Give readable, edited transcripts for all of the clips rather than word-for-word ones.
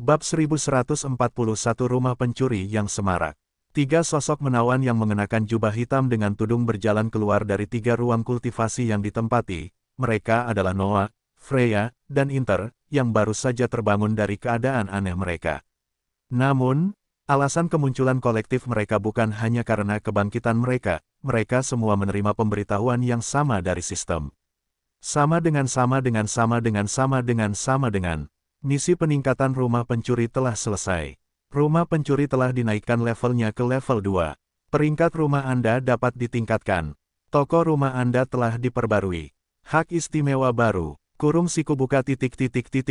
Bab 1141 Rumah Pencuri yang Semarak. Tiga sosok menawan yang mengenakan jubah hitam dengan tudung berjalan keluar dari tiga ruang kultivasi yang ditempati. Mereka adalah Noah, Freya, dan Inter, yang baru saja terbangun dari keadaan aneh mereka. Namun, alasan kemunculan kolektif mereka bukan hanya karena kebangkitan mereka semua menerima pemberitahuan yang sama dari sistem. Misi peningkatan rumah pencuri telah selesai. Rumah pencuri telah dinaikkan levelnya ke level 2. Peringkat rumah Anda dapat ditingkatkan. Toko rumah Anda telah diperbarui. Hak istimewa baru. Kurung siku buka ...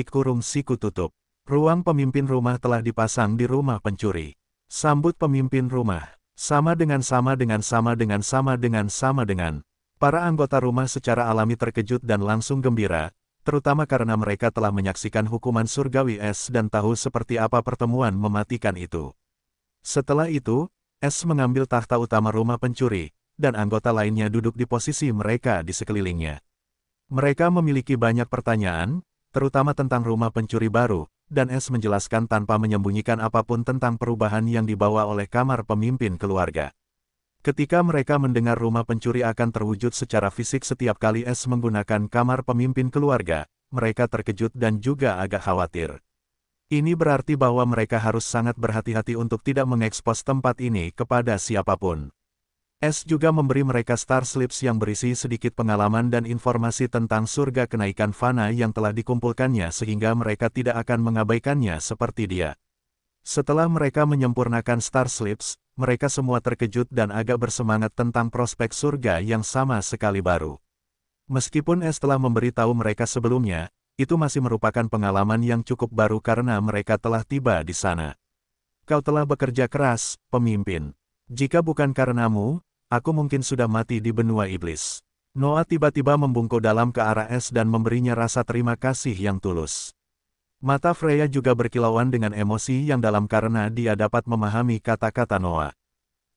kurung siku tutup. Ruang pemimpin rumah telah dipasang di rumah pencuri. Sambut pemimpin rumah. Sama dengan. Para anggota rumah secara alami terkejut dan langsung gembira, terutama karena mereka telah menyaksikan hukuman surgawi S dan tahu seperti apa pertemuan mematikan itu. Setelah itu, S mengambil takhta utama rumah pencuri, dan anggota lainnya duduk di posisi mereka di sekelilingnya. Mereka memiliki banyak pertanyaan, terutama tentang rumah pencuri baru, dan S menjelaskan tanpa menyembunyikan apapun tentang perubahan yang dibawa oleh kamar pemimpin keluarga. Ketika mereka mendengar rumah pencuri akan terwujud secara fisik setiap kali S menggunakan kamar pemimpin keluarga, mereka terkejut dan juga agak khawatir. Ini berarti bahwa mereka harus sangat berhati-hati untuk tidak mengekspos tempat ini kepada siapapun. S juga memberi mereka star slips yang berisi sedikit pengalaman dan informasi tentang surga kenaikan fana yang telah dikumpulkannya sehingga mereka tidak akan mengabaikannya seperti dia. Setelah mereka menyempurnakan star slips, mereka semua terkejut dan agak bersemangat tentang prospek surga yang sama sekali baru. Meskipun S telah memberitahu mereka sebelumnya, itu masih merupakan pengalaman yang cukup baru karena mereka telah tiba di sana. Kau telah bekerja keras, pemimpin. Jika bukan karenamu, aku mungkin sudah mati di benua iblis. Noah tiba-tiba membungkuk dalam ke arah S dan memberinya rasa terima kasih yang tulus. Mata Freya juga berkilauan dengan emosi yang dalam karena dia dapat memahami kata-kata Noah.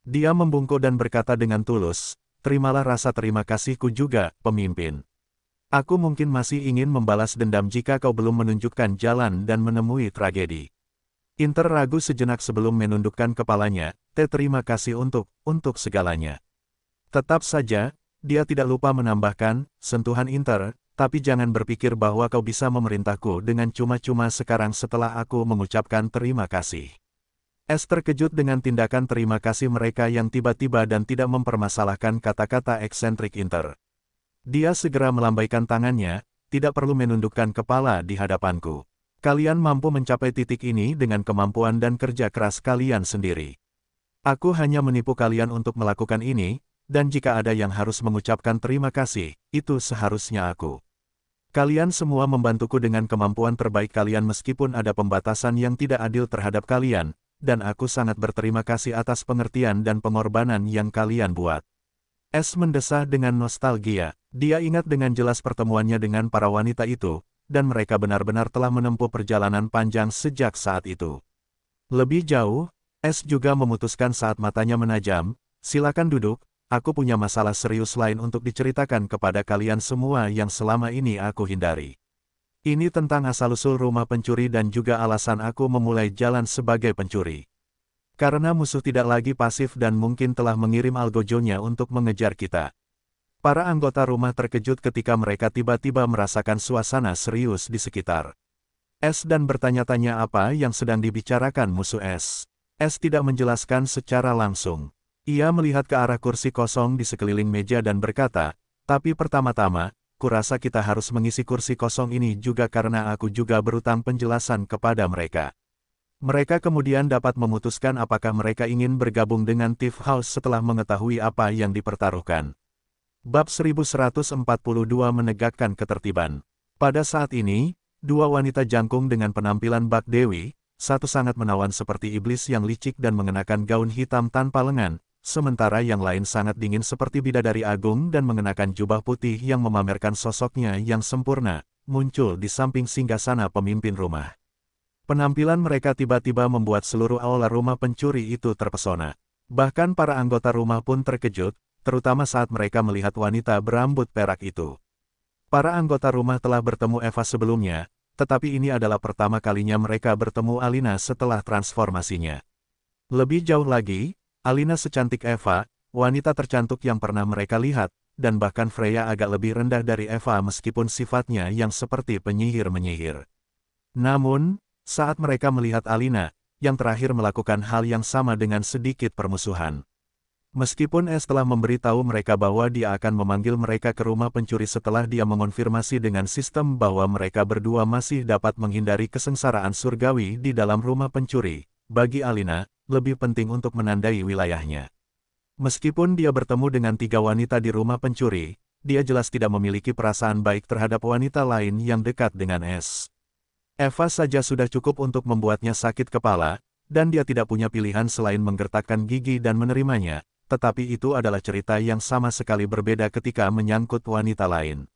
Dia membungkuk dan berkata dengan tulus, "Terimalah rasa terima kasihku juga, pemimpin. Aku mungkin masih ingin membalas dendam jika kau belum menunjukkan jalan dan menemui tragedi." Inter ragu sejenak sebelum menundukkan kepalanya, terima kasih untuk segalanya. Tetap saja, dia tidak lupa menambahkan, sentuhan Inter, tapi jangan berpikir bahwa kau bisa memerintahku dengan cuma-cuma sekarang setelah aku mengucapkan terima kasih. S terkejut dengan tindakan terima kasih mereka yang tiba-tiba dan tidak mempermasalahkan kata-kata eksentrik Inter. Dia segera melambaikan tangannya, tidak perlu menundukkan kepala di hadapanku. Kalian mampu mencapai titik ini dengan kemampuan dan kerja keras kalian sendiri. Aku hanya menipu kalian untuk melakukan ini, dan jika ada yang harus mengucapkan terima kasih, itu seharusnya aku. Kalian semua membantuku dengan kemampuan terbaik kalian meskipun ada pembatasan yang tidak adil terhadap kalian, dan aku sangat berterima kasih atas pengertian dan pengorbanan yang kalian buat. S mendesah dengan nostalgia. Dia ingat dengan jelas pertemuannya dengan para wanita itu, dan mereka benar-benar telah menempuh perjalanan panjang sejak saat itu. Lebih jauh, S juga memutuskan saat matanya menajam, "Silakan duduk. Aku punya masalah serius lain untuk diceritakan kepada kalian semua yang selama ini aku hindari. Ini tentang asal-usul rumah pencuri dan juga alasan aku memulai jalan sebagai pencuri. Karena musuh tidak lagi pasif dan mungkin telah mengirim algojonya untuk mengejar kita." Para anggota rumah terkejut ketika mereka tiba-tiba merasakan suasana serius di sekitar S dan bertanya-tanya apa yang sedang dibicarakan musuh S. S tidak menjelaskan secara langsung. Ia melihat ke arah kursi kosong di sekeliling meja dan berkata, "Tapi pertama-tama, kurasa kita harus mengisi kursi kosong ini juga karena aku juga berutang penjelasan kepada mereka." Mereka kemudian dapat memutuskan apakah mereka ingin bergabung dengan Thief House setelah mengetahui apa yang dipertaruhkan. Bab 1142 menegakkan ketertiban. Pada saat ini, dua wanita jangkung dengan penampilan bak dewi, satu sangat menawan seperti iblis yang licik dan mengenakan gaun hitam tanpa lengan, sementara yang lain sangat dingin seperti bidadari agung dan mengenakan jubah putih yang memamerkan sosoknya yang sempurna, muncul di samping singgasana pemimpin rumah. Penampilan mereka tiba-tiba membuat seluruh aula rumah pencuri itu terpesona. Bahkan para anggota rumah pun terkejut, terutama saat mereka melihat wanita berambut perak itu. Para anggota rumah telah bertemu Eva sebelumnya, tetapi ini adalah pertama kalinya mereka bertemu Alina setelah transformasinya. Lebih jauh lagi, Alina secantik Eva, wanita tercantik yang pernah mereka lihat, dan bahkan Freya agak lebih rendah dari Eva meskipun sifatnya yang seperti penyihir-menyihir. Namun, saat mereka melihat Alina, yang terakhir melakukan hal yang sama dengan sedikit permusuhan. Meskipun Es telah memberitahu mereka bahwa dia akan memanggil mereka ke rumah pencuri setelah dia mengonfirmasi dengan sistem bahwa mereka berdua masih dapat menghindari kesengsaraan surgawi di dalam rumah pencuri, bagi Alina, lebih penting untuk menandai wilayahnya. Meskipun dia bertemu dengan 3 wanita di rumah pencuri, dia jelas tidak memiliki perasaan baik terhadap wanita lain yang dekat dengan Es. Eva saja sudah cukup untuk membuatnya sakit kepala, dan dia tidak punya pilihan selain menggertakkan gigi dan menerimanya, tetapi itu adalah cerita yang sama sekali berbeda ketika menyangkut wanita lain.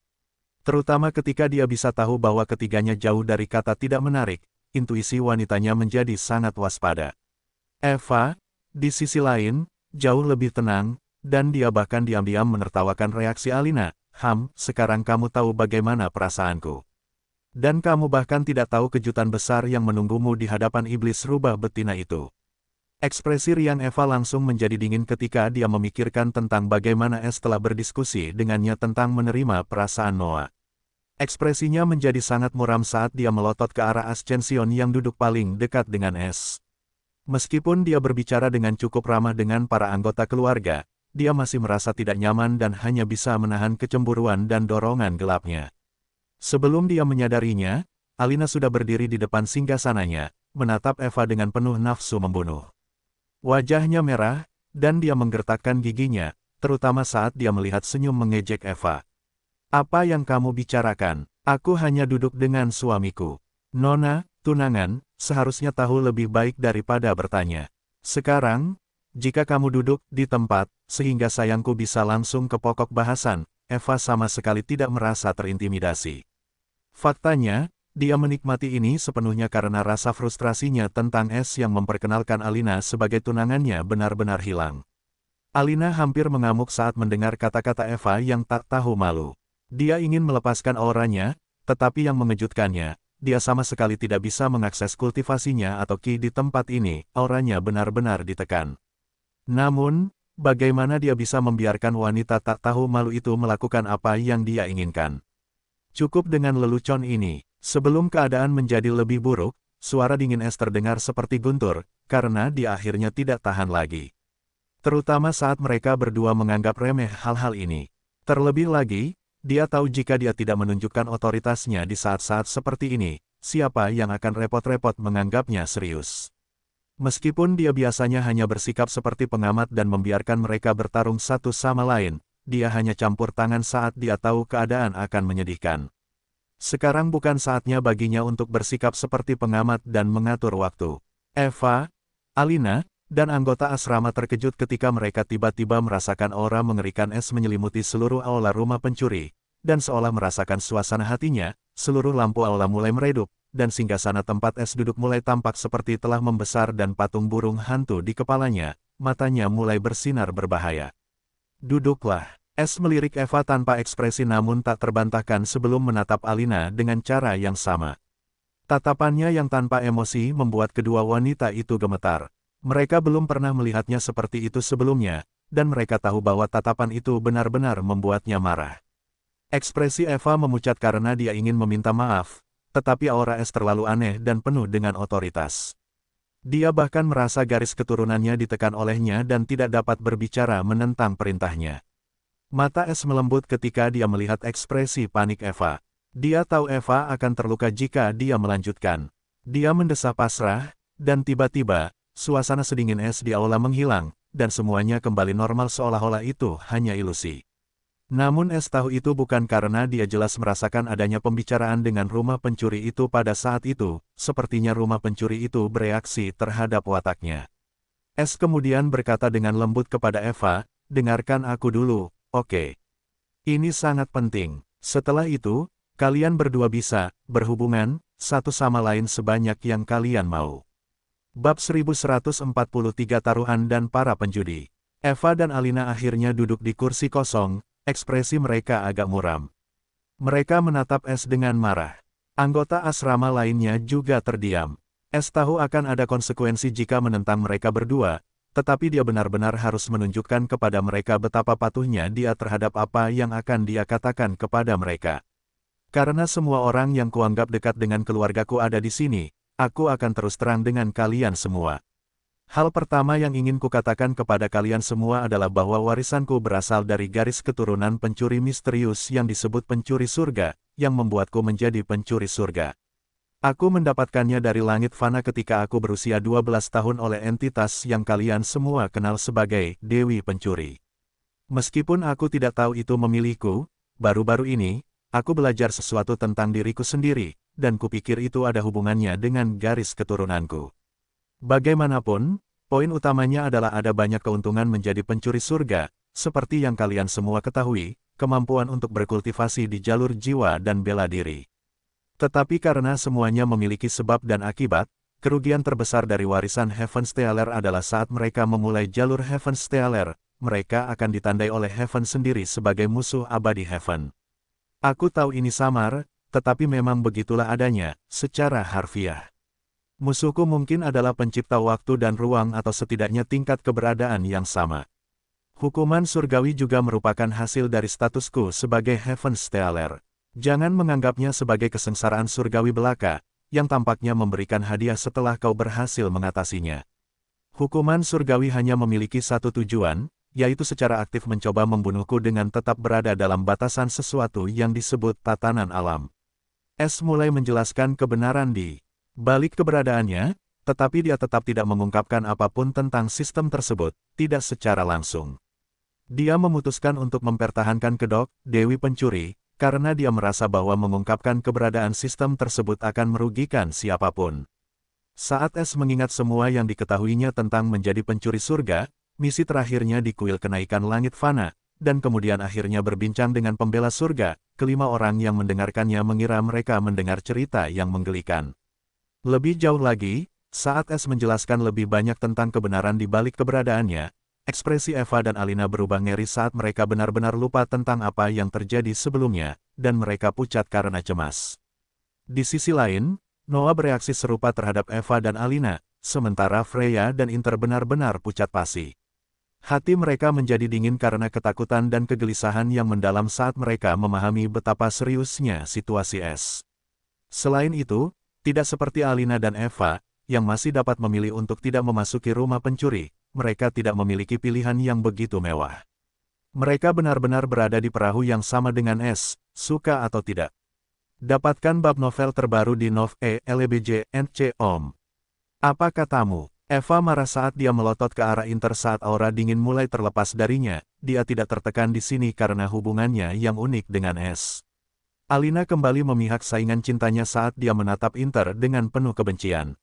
Terutama ketika dia bisa tahu bahwa ketiganya jauh dari kata tidak menarik, intuisi wanitanya menjadi sangat waspada. Eva, di sisi lain, jauh lebih tenang, dan dia bahkan diam-diam menertawakan reaksi Alina. Sekarang kamu tahu bagaimana perasaanku. Dan kamu bahkan tidak tahu kejutan besar yang menunggumu di hadapan iblis rubah betina itu. Ekspresi riang Eva langsung menjadi dingin ketika dia memikirkan tentang bagaimana Es telah berdiskusi dengannya tentang menerima perasaan Noah. Ekspresinya menjadi sangat muram saat dia melotot ke arah Ascension yang duduk paling dekat dengan Es. Meskipun dia berbicara dengan cukup ramah dengan para anggota keluarga, dia masih merasa tidak nyaman dan hanya bisa menahan kecemburuan dan dorongan gelapnya. Sebelum dia menyadarinya, Alina sudah berdiri di depan singgasananya, menatap Eva dengan penuh nafsu membunuh. Wajahnya merah, dan dia menggertakkan giginya, terutama saat dia melihat senyum mengejek Eva. Apa yang kamu bicarakan? Aku hanya duduk dengan suamiku. Nona, tunangan, seharusnya tahu lebih baik daripada bertanya. Sekarang, jika kamu duduk di tempat, sehingga sayangku bisa langsung ke pokok bahasan, Eva sama sekali tidak merasa terintimidasi. Faktanya, dia menikmati ini sepenuhnya karena rasa frustrasinya tentang Es yang memperkenalkan Alina sebagai tunangannya benar-benar hilang. Alina hampir mengamuk saat mendengar kata-kata Eva yang tak tahu malu. Dia ingin melepaskan auranya, tetapi yang mengejutkannya, dia sama sekali tidak bisa mengakses kultivasinya atau ki di tempat ini, auranya benar-benar ditekan. Namun, bagaimana dia bisa membiarkan wanita tak tahu malu itu melakukan apa yang dia inginkan? Cukup dengan lelucon ini. Sebelum keadaan menjadi lebih buruk, suara dingin Es terdengar seperti guntur, karena dia akhirnya tidak tahan lagi. Terutama saat mereka berdua menganggap remeh hal-hal ini. Terlebih lagi, dia tahu jika dia tidak menunjukkan otoritasnya di saat-saat seperti ini, siapa yang akan repot-repot menganggapnya serius. Meskipun dia biasanya hanya bersikap seperti pengamat dan membiarkan mereka bertarung satu sama lain, dia hanya campur tangan saat dia tahu keadaan akan menyedihkan. Sekarang bukan saatnya baginya untuk bersikap seperti pengamat dan mengatur waktu. Eva, Alina, dan anggota asrama terkejut ketika mereka tiba-tiba merasakan aura mengerikan Es menyelimuti seluruh aula rumah pencuri, dan seolah merasakan suasana hatinya, seluruh lampu aula mulai meredup, dan singgasana tempat Es duduk mulai tampak seperti telah membesar dan patung burung hantu di kepalanya, matanya mulai bersinar berbahaya. Duduklah. Es melirik Eva tanpa ekspresi namun tak terbantahkan sebelum menatap Alina dengan cara yang sama. Tatapannya yang tanpa emosi membuat kedua wanita itu gemetar. Mereka belum pernah melihatnya seperti itu sebelumnya, dan mereka tahu bahwa tatapan itu benar-benar membuatnya marah. Ekspresi Eva memucat karena dia ingin meminta maaf, tetapi aura Es terlalu aneh dan penuh dengan otoritas. Dia bahkan merasa garis keturunannya ditekan olehnya dan tidak dapat berbicara menentang perintahnya. Mata Es melembut ketika dia melihat ekspresi panik Eva. Dia tahu Eva akan terluka jika dia melanjutkan. Dia mendesah pasrah, dan tiba-tiba, suasana sedingin Es di aula menghilang, dan semuanya kembali normal seolah-olah itu hanya ilusi. Namun Es tahu itu bukan karena dia jelas merasakan adanya pembicaraan dengan rumah pencuri itu pada saat itu, sepertinya rumah pencuri itu bereaksi terhadap wataknya. Es kemudian berkata dengan lembut kepada Eva, dengarkan aku dulu, oke? Ini sangat penting. Setelah itu, kalian berdua bisa berhubungan satu sama lain sebanyak yang kalian mau. Bab 1143 Taruhan dan Para Penjudi. Eva dan Alina akhirnya duduk di kursi kosong, ekspresi mereka agak muram. Mereka menatap Es dengan marah. Anggota asrama lainnya juga terdiam. Es tahu akan ada konsekuensi jika menentang mereka berdua, tetapi dia benar-benar harus menunjukkan kepada mereka betapa patuhnya dia terhadap apa yang akan dia katakan kepada mereka. Karena semua orang yang kuanggap dekat dengan keluargaku ada di sini, aku akan terus terang dengan kalian semua. Hal pertama yang ingin kukatakan kepada kalian semua adalah bahwa warisanku berasal dari garis keturunan pencuri misterius yang disebut pencuri surga, yang membuatku menjadi pencuri surga. Aku mendapatkannya dari langit fana ketika aku berusia 12 tahun oleh entitas yang kalian semua kenal sebagai Dewi Pencuri. Meskipun aku tidak tahu itu memilihku, baru-baru ini, aku belajar sesuatu tentang diriku sendiri, dan kupikir itu ada hubungannya dengan garis keturunanku. Bagaimanapun, poin utamanya adalah ada banyak keuntungan menjadi pencuri surga, seperti yang kalian semua ketahui, kemampuan untuk berkultivasi di jalur jiwa dan bela diri. Tetapi karena semuanya memiliki sebab dan akibat, kerugian terbesar dari warisan Heavenstealer adalah saat mereka memulai jalur Heavenstealer, mereka akan ditandai oleh Heaven sendiri sebagai musuh abadi Heaven. Aku tahu ini samar, tetapi memang begitulah adanya, secara harfiah. Musuhku mungkin adalah pencipta waktu dan ruang atau setidaknya tingkat keberadaan yang sama. Hukuman surgawi juga merupakan hasil dari statusku sebagai Heavenstealer. Jangan menganggapnya sebagai kesengsaraan surgawi belaka, yang tampaknya memberikan hadiah setelah kau berhasil mengatasinya. Hukuman surgawi hanya memiliki satu tujuan, yaitu secara aktif mencoba membunuhku dengan tetap berada dalam batasan sesuatu yang disebut tatanan alam. S mulai menjelaskan kebenaran di balik keberadaannya, tetapi dia tetap tidak mengungkapkan apapun tentang sistem tersebut, tidak secara langsung. Dia memutuskan untuk mempertahankan kedok, Dewi Pencuri, karena dia merasa bahwa mengungkapkan keberadaan sistem tersebut akan merugikan siapapun. Saat S mengingat semua yang diketahuinya tentang menjadi pencuri surga, misi terakhirnya di kuil kenaikan langit fana, dan kemudian akhirnya berbincang dengan pembela surga, kelima orang yang mendengarkannya mengira mereka mendengar cerita yang menggelikan. Lebih jauh lagi, saat S menjelaskan lebih banyak tentang kebenaran di balik keberadaannya, ekspresi Eva dan Alina berubah ngeri saat mereka benar-benar lupa tentang apa yang terjadi sebelumnya, dan mereka pucat karena cemas. Di sisi lain, Noah bereaksi serupa terhadap Eva dan Alina, sementara Freya dan Inter benar-benar pucat pasi. Hati mereka menjadi dingin karena ketakutan dan kegelisahan yang mendalam saat mereka memahami betapa seriusnya situasi S. Selain itu, tidak seperti Alina dan Eva, yang masih dapat memilih untuk tidak memasuki rumah pencuri, mereka tidak memiliki pilihan yang begitu mewah. Mereka benar-benar berada di perahu yang sama dengan S, suka atau tidak. Dapatkan bab novel terbaru di nov.elbj.com. Apa katamu? Eva marah saat dia melotot ke arah Inter saat aura dingin mulai terlepas darinya, dia tidak tertekan di sini karena hubungannya yang unik dengan S. Alina kembali memihak saingan cintanya saat dia menatap Inter dengan penuh kebencian.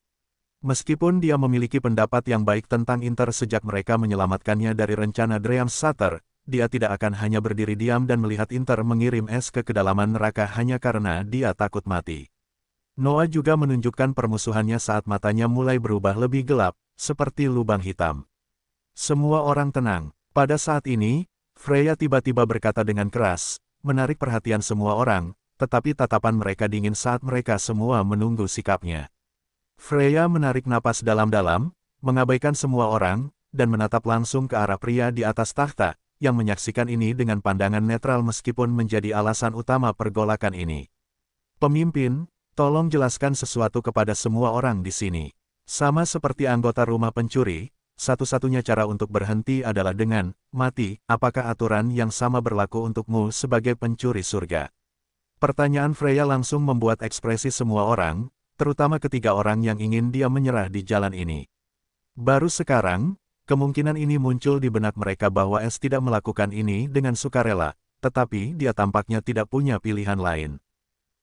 Meskipun dia memiliki pendapat yang baik tentang Inter sejak mereka menyelamatkannya dari rencana Dream Shatter, dia tidak akan hanya berdiri diam dan melihat Inter mengirim es ke kedalaman neraka hanya karena dia takut mati. Noah juga menunjukkan permusuhannya saat matanya mulai berubah lebih gelap, seperti lubang hitam. Semua orang tenang. Pada saat ini, Freya tiba-tiba berkata dengan keras, menarik perhatian semua orang, tetapi tatapan mereka dingin saat mereka semua menunggu sikapnya. Freya menarik napas dalam-dalam, mengabaikan semua orang, dan menatap langsung ke arah pria di atas takhta, yang menyaksikan ini dengan pandangan netral meskipun menjadi alasan utama pergolakan ini. Pemimpin, tolong jelaskan sesuatu kepada semua orang di sini. Sama seperti anggota rumah pencuri, satu-satunya cara untuk berhenti adalah dengan mati. Apakah aturan yang sama berlaku untukmu sebagai pencuri surga? Pertanyaan Freya langsung membuat ekspresi semua orang, terutama ketiga orang yang ingin dia menyerah di jalan ini. Baru sekarang, kemungkinan ini muncul di benak mereka bahwa S tidak melakukan ini dengan sukarela, tetapi dia tampaknya tidak punya pilihan lain.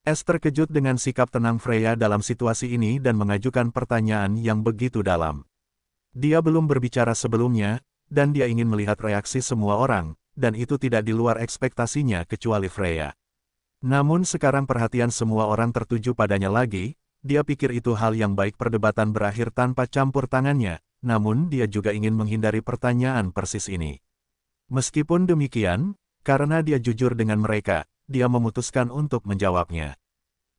S terkejut dengan sikap tenang Freya dalam situasi ini dan mengajukan pertanyaan yang begitu dalam. Dia belum berbicara sebelumnya, dan dia ingin melihat reaksi semua orang, dan itu tidak di luar ekspektasinya kecuali Freya. Namun sekarang perhatian semua orang tertuju padanya lagi. Dia pikir itu hal yang baik perdebatan berakhir tanpa campur tangannya, namun dia juga ingin menghindari pertanyaan persis ini. Meskipun demikian, karena dia jujur dengan mereka, dia memutuskan untuk menjawabnya.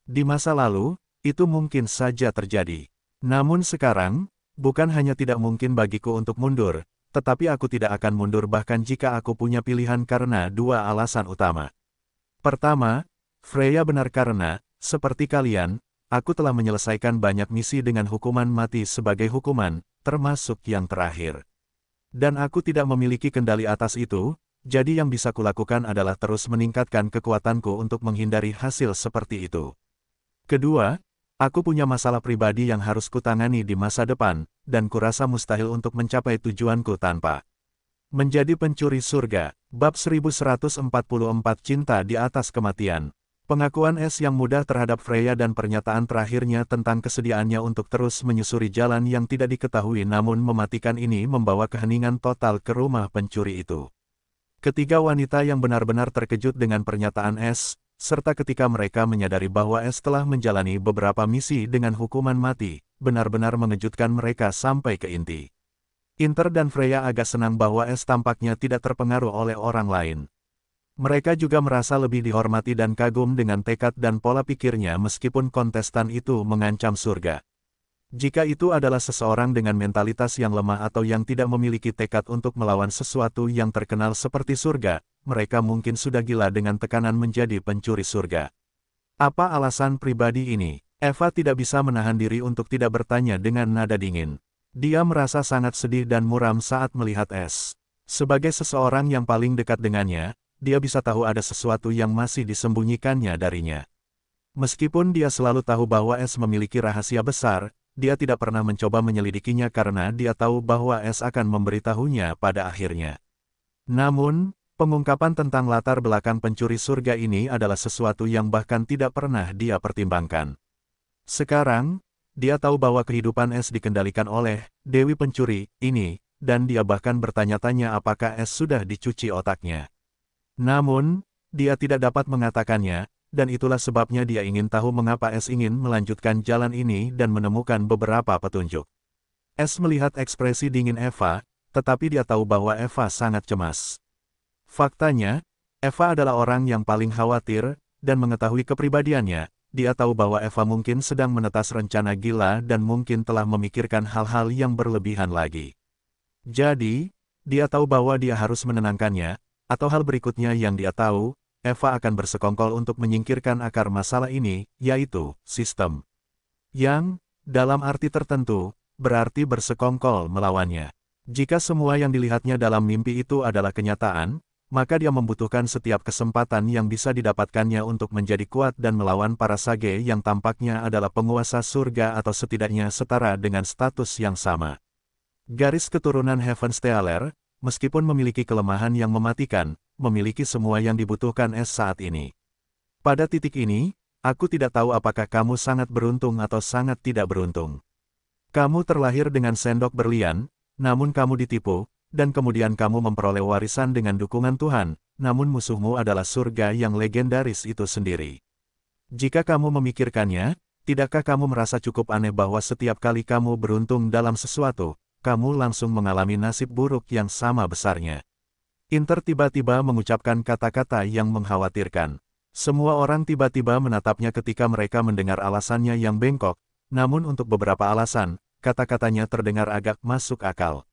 Di masa lalu, itu mungkin saja terjadi. Namun sekarang, bukan hanya tidak mungkin bagiku untuk mundur, tetapi aku tidak akan mundur bahkan jika aku punya pilihan karena dua alasan utama. Pertama, Freya benar karena, seperti kalian, aku telah menyelesaikan banyak misi dengan hukuman mati sebagai hukuman, termasuk yang terakhir. Dan aku tidak memiliki kendali atas itu, jadi yang bisa kulakukan adalah terus meningkatkan kekuatanku untuk menghindari hasil seperti itu. Kedua, aku punya masalah pribadi yang harus kutangani di masa depan, dan kurasa mustahil untuk mencapai tujuanku tanpa menjadi pencuri surga. Bab 1144 Cinta di atas kematian. Pengakuan Es yang mudah terhadap Freya dan pernyataan terakhirnya tentang kesediaannya untuk terus menyusuri jalan yang tidak diketahui namun mematikan ini membawa keheningan total ke rumah pencuri itu. Ketiga wanita yang benar-benar terkejut dengan pernyataan Es, serta ketika mereka menyadari bahwa Es telah menjalani beberapa misi dengan hukuman mati, benar-benar mengejutkan mereka sampai ke inti. Inter dan Freya agak senang bahwa Es tampaknya tidak terpengaruh oleh orang lain. Mereka juga merasa lebih dihormati dan kagum dengan tekad dan pola pikirnya meskipun kontestan itu mengancam surga. Jika itu adalah seseorang dengan mentalitas yang lemah atau yang tidak memiliki tekad untuk melawan sesuatu yang terkenal seperti surga, mereka mungkin sudah gila dengan tekanan menjadi pencuri surga. Apa alasan pribadi ini? Eva tidak bisa menahan diri untuk tidak bertanya dengan nada dingin. Dia merasa sangat sedih dan muram saat melihat Es. Sebagai seseorang yang paling dekat dengannya, dia bisa tahu ada sesuatu yang masih disembunyikannya darinya. Meskipun dia selalu tahu bahwa Es memiliki rahasia besar, dia tidak pernah mencoba menyelidikinya karena dia tahu bahwa Es akan memberitahunya pada akhirnya. Namun, pengungkapan tentang latar belakang pencuri surga ini adalah sesuatu yang bahkan tidak pernah dia pertimbangkan. Sekarang, dia tahu bahwa kehidupan Es dikendalikan oleh Dewi Pencuri ini, dan dia bahkan bertanya-tanya apakah Es sudah dicuci otaknya. Namun, dia tidak dapat mengatakannya, dan itulah sebabnya dia ingin tahu mengapa Es ingin melanjutkan jalan ini dan menemukan beberapa petunjuk. Es melihat ekspresi dingin Eva, tetapi dia tahu bahwa Eva sangat cemas. Faktanya, Eva adalah orang yang paling khawatir, dan mengetahui kepribadiannya. Dia tahu bahwa Eva mungkin sedang menetas rencana gila dan mungkin telah memikirkan hal-hal yang berlebihan lagi. Jadi, dia tahu bahwa dia harus menenangkannya, atau hal berikutnya yang dia tahu, Eva akan bersekongkol untuk menyingkirkan akar masalah ini, yaitu sistem. Yang, dalam arti tertentu, berarti bersekongkol melawannya. Jika semua yang dilihatnya dalam mimpi itu adalah kenyataan, maka dia membutuhkan setiap kesempatan yang bisa didapatkannya untuk menjadi kuat dan melawan para sage yang tampaknya adalah penguasa surga atau setidaknya setara dengan status yang sama. Garis keturunan Heavenstealer, meskipun memiliki kelemahan yang mematikan, memiliki semua yang dibutuhkan Es saat ini. Pada titik ini, aku tidak tahu apakah kamu sangat beruntung atau sangat tidak beruntung. Kamu terlahir dengan sendok berlian, namun kamu ditipu, dan kemudian kamu memperoleh warisan dengan dukungan Tuhan, namun musuhmu adalah surga yang legendaris itu sendiri. Jika kamu memikirkannya, tidakkah kamu merasa cukup aneh bahwa setiap kali kamu beruntung dalam sesuatu, kamu langsung mengalami nasib buruk yang sama besarnya? Inter tiba-tiba mengucapkan kata-kata yang mengkhawatirkan. Semua orang tiba-tiba menatapnya ketika mereka mendengar alasannya yang bengkok, namun untuk beberapa alasan, kata-katanya terdengar agak masuk akal.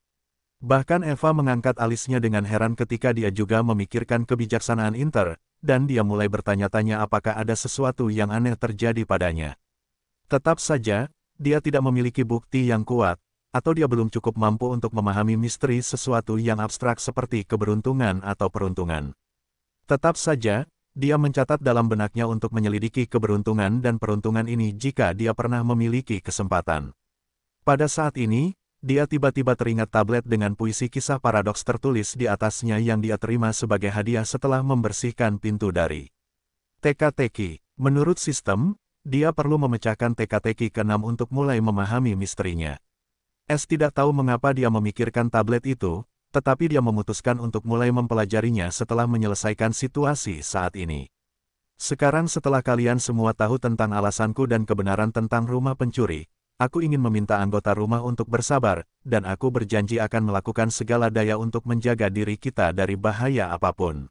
Bahkan Eva mengangkat alisnya dengan heran ketika dia juga memikirkan kebijaksanaan Inter, dan dia mulai bertanya-tanya apakah ada sesuatu yang aneh terjadi padanya. Tetap saja, dia tidak memiliki bukti yang kuat, atau dia belum cukup mampu untuk memahami misteri sesuatu yang abstrak seperti keberuntungan atau peruntungan. Tetap saja, dia mencatat dalam benaknya untuk menyelidiki keberuntungan dan peruntungan ini jika dia pernah memiliki kesempatan. Pada saat ini, dia tiba-tiba teringat tablet dengan puisi kisah paradoks tertulis di atasnya yang dia terima sebagai hadiah setelah membersihkan pintu dari teka-teki. Menurut sistem, dia perlu memecahkan teka-teki ke-6 untuk mulai memahami misterinya. Es tidak tahu mengapa dia memikirkan tablet itu, tetapi dia memutuskan untuk mulai mempelajarinya setelah menyelesaikan situasi saat ini. Sekarang setelah kalian semua tahu tentang alasanku dan kebenaran tentang rumah pencuri, aku ingin meminta anggota rumah untuk bersabar, dan aku berjanji akan melakukan segala daya untuk menjaga diri kita dari bahaya apapun.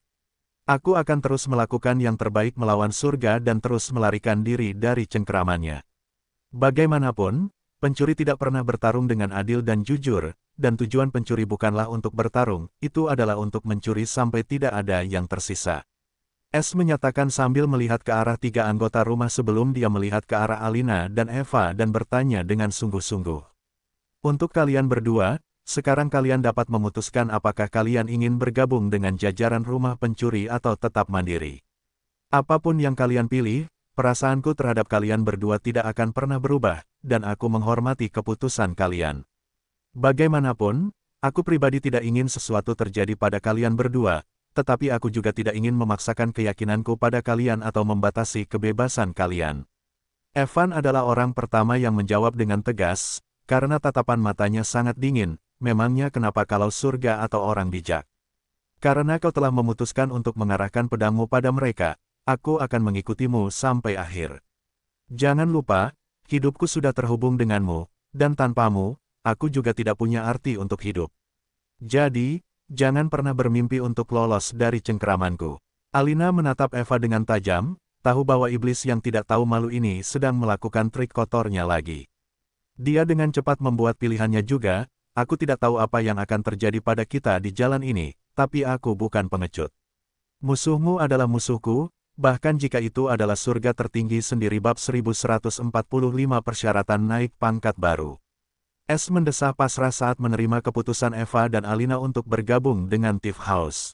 Aku akan terus melakukan yang terbaik melawan surga dan terus melarikan diri dari cengkeramannya. Bagaimanapun, pencuri tidak pernah bertarung dengan adil dan jujur, dan tujuan pencuri bukanlah untuk bertarung, itu adalah untuk mencuri sampai tidak ada yang tersisa. S menyatakan sambil melihat ke arah tiga anggota rumah sebelum dia melihat ke arah Alina dan Eva dan bertanya dengan sungguh-sungguh. Untuk kalian berdua, sekarang kalian dapat memutuskan apakah kalian ingin bergabung dengan jajaran rumah pencuri atau tetap mandiri. Apapun yang kalian pilih, perasaanku terhadap kalian berdua tidak akan pernah berubah, dan aku menghormati keputusan kalian. Bagaimanapun, aku pribadi tidak ingin sesuatu terjadi pada kalian berdua, tetapi aku juga tidak ingin memaksakan keyakinanku pada kalian atau membatasi kebebasan kalian. Evan adalah orang pertama yang menjawab dengan tegas, karena tatapan matanya sangat dingin. Memangnya kenapa kalau surga atau orang bijak? Karena kau telah memutuskan untuk mengarahkan pedangmu pada mereka, aku akan mengikutimu sampai akhir. Jangan lupa, hidupku sudah terhubung denganmu, dan tanpamu, aku juga tidak punya arti untuk hidup. Jadi, jangan pernah bermimpi untuk lolos dari cengkeramanku. Alina menatap Eva dengan tajam, tahu bahwa iblis yang tidak tahu malu ini sedang melakukan trik kotornya lagi. Dia dengan cepat membuat pilihannya juga. Aku tidak tahu apa yang akan terjadi pada kita di jalan ini, tapi aku bukan pengecut. Musuhmu adalah musuhku, bahkan jika itu adalah surga tertinggi sendiri. Bab 1145 Persyaratan naik pangkat baru. S mendesah pasrah saat menerima keputusan Eva dan Alina untuk bergabung dengan Thief House.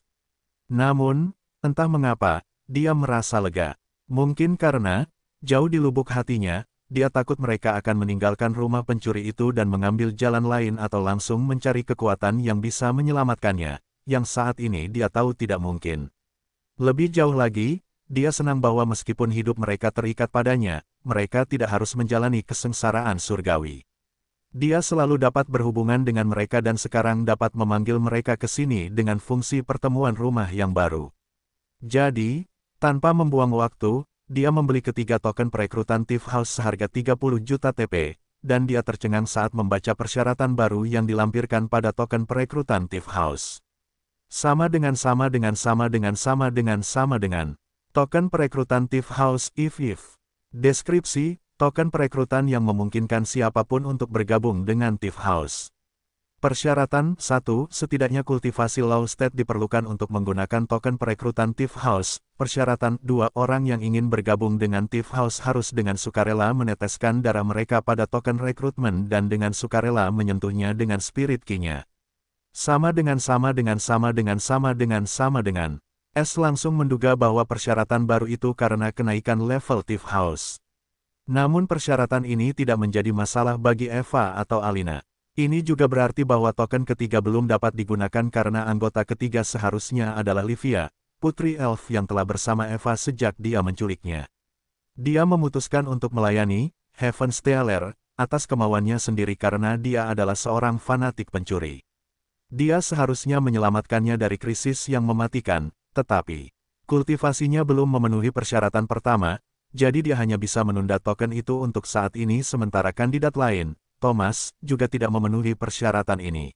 Namun, entah mengapa, dia merasa lega. Mungkin karena, jauh di lubuk hatinya, dia takut mereka akan meninggalkan rumah pencuri itu dan mengambil jalan lain atau langsung mencari kekuatan yang bisa menyelamatkannya, yang saat ini dia tahu tidak mungkin. Lebih jauh lagi, dia senang bahwa meskipun hidup mereka terikat padanya, mereka tidak harus menjalani kesengsaraan surgawi. Dia selalu dapat berhubungan dengan mereka dan sekarang dapat memanggil mereka ke sini dengan fungsi pertemuan rumah yang baru. Jadi, tanpa membuang waktu, dia membeli ketiga token perekrutan Thief House seharga 30 juta TP, dan dia tercengang saat membaca persyaratan baru yang dilampirkan pada token perekrutan Thief House. Sama dengan token perekrutan Thief House if. Deskripsi, token perekrutan yang memungkinkan siapapun untuk bergabung dengan Thief House. Persyaratan 1. Setidaknya kultivasi low state diperlukan untuk menggunakan token perekrutan Thief House. Persyaratan 2. Orang yang ingin bergabung dengan Thief House harus dengan sukarela meneteskan darah mereka pada token rekrutmen dan dengan sukarela menyentuhnya dengan spirit key-nya. Sama dengan. S langsung menduga bahwa persyaratan baru itu karena kenaikan level Thief House. Namun persyaratan ini tidak menjadi masalah bagi Eva atau Alina. Ini juga berarti bahwa token ketiga belum dapat digunakan karena anggota ketiga seharusnya adalah Livia, putri elf yang telah bersama Eva sejak dia menculiknya. Dia memutuskan untuk melayani Heaven's Tealer atas kemauannya sendiri karena dia adalah seorang fanatik pencuri. Dia seharusnya menyelamatkannya dari krisis yang mematikan, tetapi kultivasinya belum memenuhi persyaratan pertama, jadi dia hanya bisa menunda token itu untuk saat ini sementara kandidat lain, Thomas, juga tidak memenuhi persyaratan ini.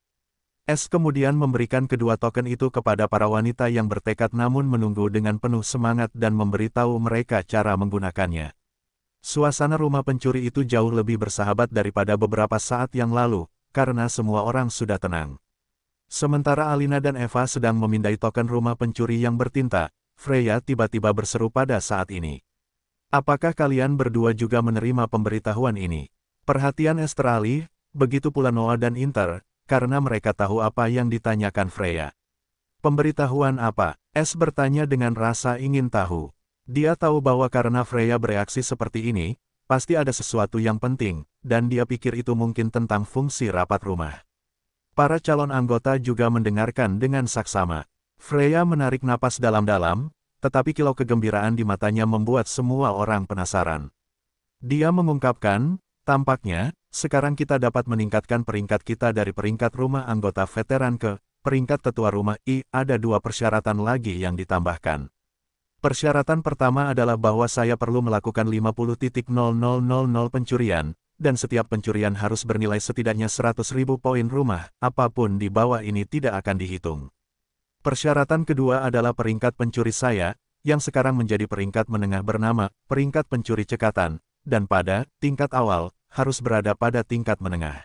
S kemudian memberikan kedua token itu kepada para wanita yang bertekad namun menunggu dengan penuh semangat dan memberitahu mereka cara menggunakannya. Suasana rumah pencuri itu jauh lebih bersahabat daripada beberapa saat yang lalu, karena semua orang sudah tenang. Sementara Alina dan Eva sedang memindai token rumah pencuri yang bertinta, Freya tiba-tiba berseru pada saat ini. Apakah kalian berdua juga menerima pemberitahuan ini? Perhatian S teralih, begitu pula Noah dan Inter, karena mereka tahu apa yang ditanyakan Freya. Pemberitahuan apa? S bertanya dengan rasa ingin tahu. Dia tahu bahwa karena Freya bereaksi seperti ini, pasti ada sesuatu yang penting, dan dia pikir itu mungkin tentang fungsi rapat rumah. Para calon anggota juga mendengarkan dengan saksama. Freya menarik napas dalam-dalam, tetapi kilau kegembiraan di matanya membuat semua orang penasaran. Dia mengungkapkan, tampaknya, sekarang kita dapat meningkatkan peringkat kita dari peringkat rumah anggota veteran ke peringkat tetua rumah I. Ada dua persyaratan lagi yang ditambahkan. Persyaratan pertama adalah bahwa saya perlu melakukan 50.0000 pencurian, dan setiap pencurian harus bernilai setidaknya 100.000 poin rumah, apapun di bawah ini tidak akan dihitung. Persyaratan kedua adalah peringkat pencuri saya, yang sekarang menjadi peringkat menengah bernama peringkat pencuri cekatan, dan pada tingkat awal harus berada pada tingkat menengah.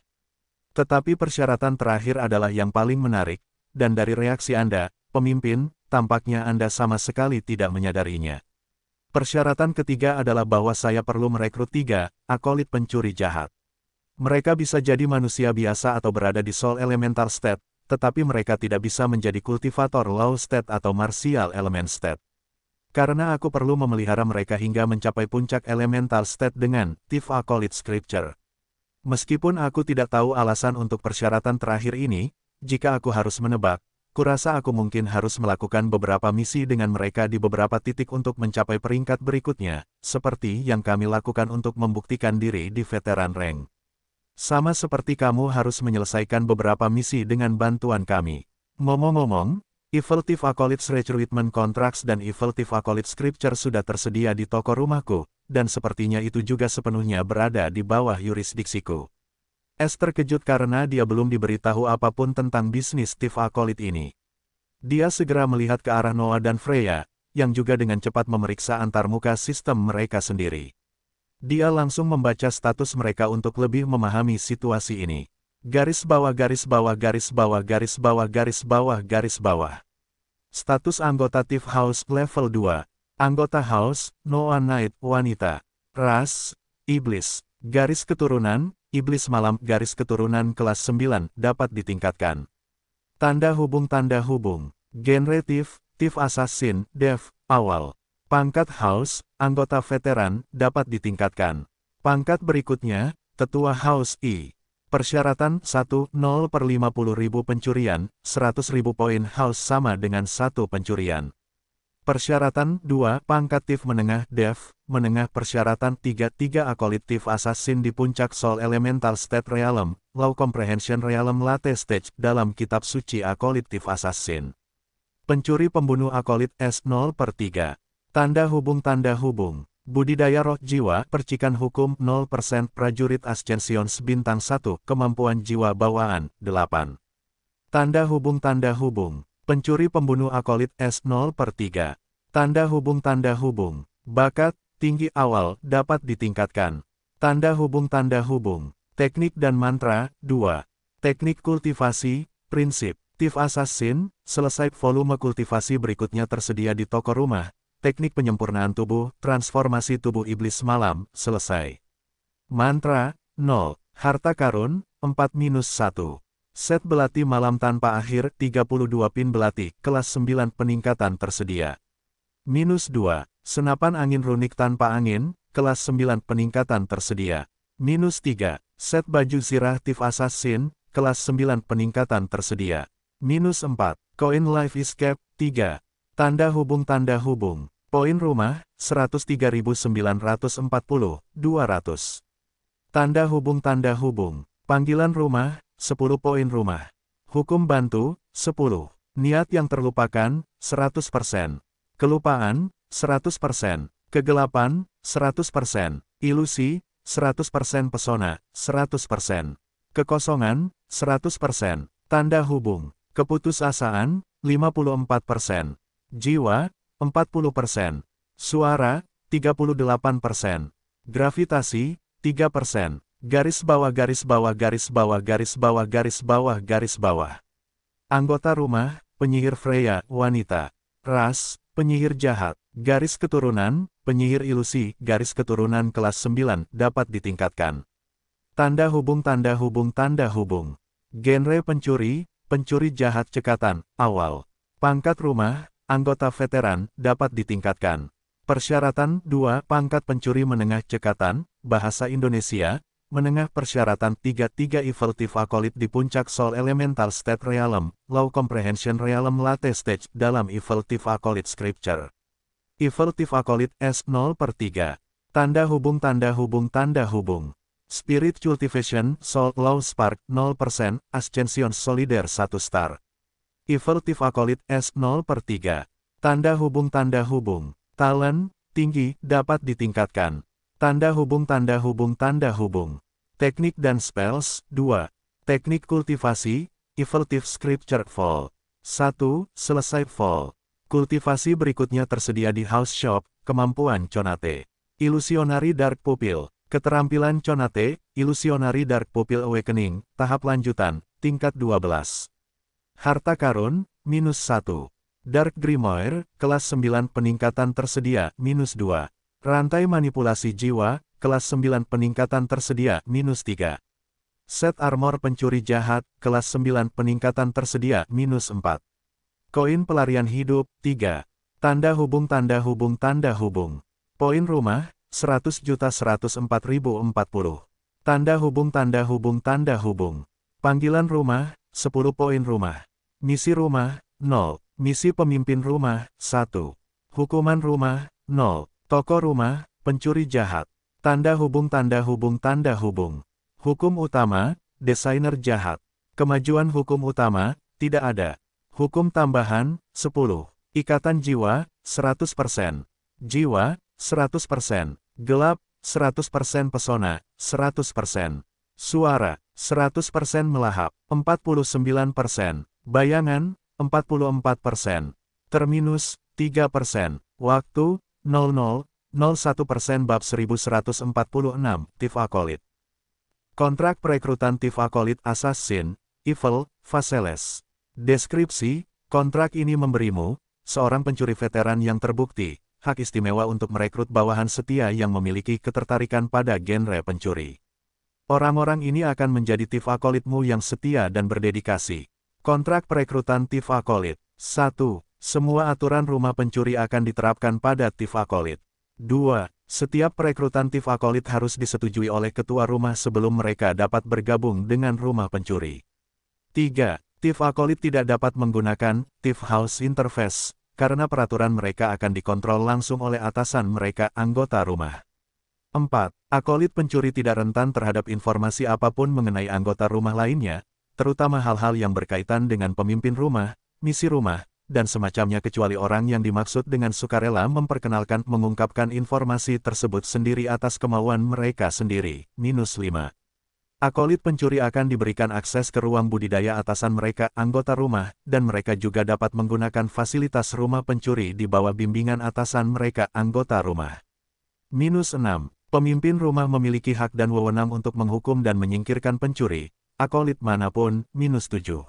Tetapi persyaratan terakhir adalah yang paling menarik, dan dari reaksi Anda, pemimpin, tampaknya Anda sama sekali tidak menyadarinya. Persyaratan ketiga adalah bahwa saya perlu merekrut 3 akolit pencuri jahat. Mereka bisa jadi manusia biasa atau berada di Soul Elemental State, tetapi mereka tidak bisa menjadi kultivator Low State atau Martial Element State. Karena aku perlu memelihara mereka hingga mencapai puncak Elemental State dengan Thief Acolyte Scripture. Meskipun aku tidak tahu alasan untuk persyaratan terakhir ini, jika aku harus menebak, kurasa aku mungkin harus melakukan beberapa misi dengan mereka di beberapa titik untuk mencapai peringkat berikutnya, seperti yang kami lakukan untuk membuktikan diri di veteran rank. Sama seperti kamu harus menyelesaikan beberapa misi dengan bantuan kami. Ngomong-ngomong, Evil Thief Acolytes Recruitment Contracts dan Evil Thief Acolyte Scripture sudah tersedia di toko rumahku, dan sepertinya itu juga sepenuhnya berada di bawah yurisdiksiku. Es terkejut karena dia belum diberitahu apapun tentang bisnis Thief Acolyte ini. Dia segera melihat ke arah Noah dan Freya, yang juga dengan cepat memeriksa antarmuka sistem mereka sendiri. Dia langsung membaca status mereka untuk lebih memahami situasi ini. Garis bawah garis bawah garis bawah garis bawah garis bawah garis bawah. Status anggota Thief House level 2. Anggota House, Noah Knight, wanita. Ras, Iblis. Garis keturunan, Iblis malam. Garis keturunan kelas 9 dapat ditingkatkan. Tanda hubung. Genre Thief, Thief Assassin, Dev, awal. Pangkat House, anggota veteran, dapat ditingkatkan. Pangkat berikutnya, Tetua House I. Persyaratan 1, 0/50.000 pencurian, 100.000 poin House sama dengan 1 pencurian. Persyaratan 2, pangkat Thief menengah, Dev, menengah. Persyaratan 3, 3 akolit Thief Assassin di puncak Soul Elemental State Realm, Low Comprehension Realm Late Stage, dalam kitab suci akolit Thief Assassin. Pencuri pembunuh akolit S0/3. Tanda hubung. Budidaya roh jiwa, percikan hukum 0%, prajurit Ascensions bintang 1, kemampuan jiwa bawaan, 8. Tanda hubung. Pencuri pembunuh akolit S0/3. Tanda hubung. Bakat, tinggi awal, dapat ditingkatkan. Tanda hubung. Teknik dan mantra, 2. Teknik kultivasi, prinsip. Thief Assassin, selesai. Volume kultivasi berikutnya tersedia di toko rumah. Teknik penyempurnaan tubuh, transformasi tubuh iblis malam, selesai. Mantra, 0. Harta karun, 4-1. Set belati malam tanpa akhir, 32 pin belati, kelas 9 peningkatan tersedia. -2. Senapan angin runik tanpa angin, kelas 9 peningkatan tersedia. -3. Set baju zirah Thief Assassin, kelas 9 peningkatan tersedia. -4. Koin Life Escape, 3. Tanda hubung. Poin rumah, 103.940, 200. Tanda hubung. Panggilan rumah, 10 poin rumah. Hukum bantu, 10. Niat yang terlupakan, 100%. Kelupaan, 100%. Kegelapan, 100%. Ilusi, 100%. Pesona, 100%. Kekosongan, 100%. Tanda hubung. Keputusasaan, 54%. Jiwa, 40%. Suara, 38%. Gravitasi, 3%. Garis bawah. Anggota rumah, penyihir Freya, wanita. Ras, penyihir jahat. Garis keturunan, penyihir ilusi. Garis keturunan kelas 9, dapat ditingkatkan. Tanda hubung. Genre pencuri, pencuri jahat cekatan, awal. Pangkat rumah, anggota veteran, dapat ditingkatkan. Persyaratan 2, pangkat pencuri menengah cekatan, bahasa Indonesia, menengah. Persyaratan 3, 3 Evil Thief Acolyte di puncak Soul Elemental State Realm, Low Comprehension Realm Late Stage, dalam Evil Thief Acolyte Scripture. Evil Thief Acolyte S0/3. Tanda hubung. Spirit Cultivation, Soul Low Spark, 0%, Ascension Solider 1 star. Evil Thief Acolyte S0/3. Tanda hubung. Talent, tinggi, dapat ditingkatkan. Tanda hubung. Teknik dan spells, 2. Teknik kultivasi, Evil Thief Scripture Fall. 1. Selesai Fall. Kultivasi berikutnya tersedia di House Shop. Kemampuan Conate. Illusionary Dark Pupil. Keterampilan Conate, Illusionary Dark Pupil Awakening, tahap lanjutan, tingkat 12. Harta Karun, -1. Dark Grimoire, kelas 9 peningkatan tersedia, -2. Rantai Manipulasi Jiwa, kelas 9 peningkatan tersedia, -3. Set Armor Pencuri Jahat, kelas 9 peningkatan tersedia, -4. Koin Pelarian Hidup, 3. Tanda hubung. Poin rumah, 100.104.040. Tanda hubung. Panggilan rumah, 10 poin rumah. Misi rumah, 0. Misi pemimpin rumah, 1. Hukuman rumah, 0. Toko rumah, pencuri jahat. Tanda hubung. Hukum utama, desainer jahat. Kemajuan hukum utama, tidak ada. Hukum tambahan, 10. Ikatan jiwa, 100%. Jiwa, 100%. Gelap, 100%. Pesona, 100%. Suara, 100% melahap, 49%. Bayangan, 44%. Terminus, 3%. Waktu, 00:01 bab 1146, Thief Acolyte. Kontrak perekrutan Thief Acolyte Assassin, Evil, Vaseles. Deskripsi, kontrak ini memberimu, seorang pencuri veteran yang terbukti, hak istimewa untuk merekrut bawahan setia yang memiliki ketertarikan pada genre pencuri. Orang-orang ini akan menjadi Thief Acolyte-mu yang setia dan berdedikasi. Kontrak perekrutan Thief Acolyte. 1. Semua aturan rumah pencuri akan diterapkan pada Thief Acolyte. 2. Setiap perekrutan Thief Acolyte harus disetujui oleh ketua rumah sebelum mereka dapat bergabung dengan rumah pencuri. 3. Thief Acolyte tidak dapat menggunakan Thief House Interface, karena peraturan mereka akan dikontrol langsung oleh atasan mereka, anggota rumah. 4. Acolyte pencuri tidak rentan terhadap informasi apapun mengenai anggota rumah lainnya, terutama hal-hal yang berkaitan dengan pemimpin rumah, misi rumah, dan semacamnya kecuali orang yang dimaksud dengan sukarela mengungkapkan informasi tersebut sendiri atas kemauan mereka sendiri. -5. Acolyte pencuri akan diberikan akses ke ruang budidaya atasan mereka, anggota rumah, dan mereka juga dapat menggunakan fasilitas rumah pencuri di bawah bimbingan atasan mereka, anggota rumah. -6. Pemimpin rumah memiliki hak dan wewenang untuk menghukum dan menyingkirkan pencuri, Acolyte manapun. -7.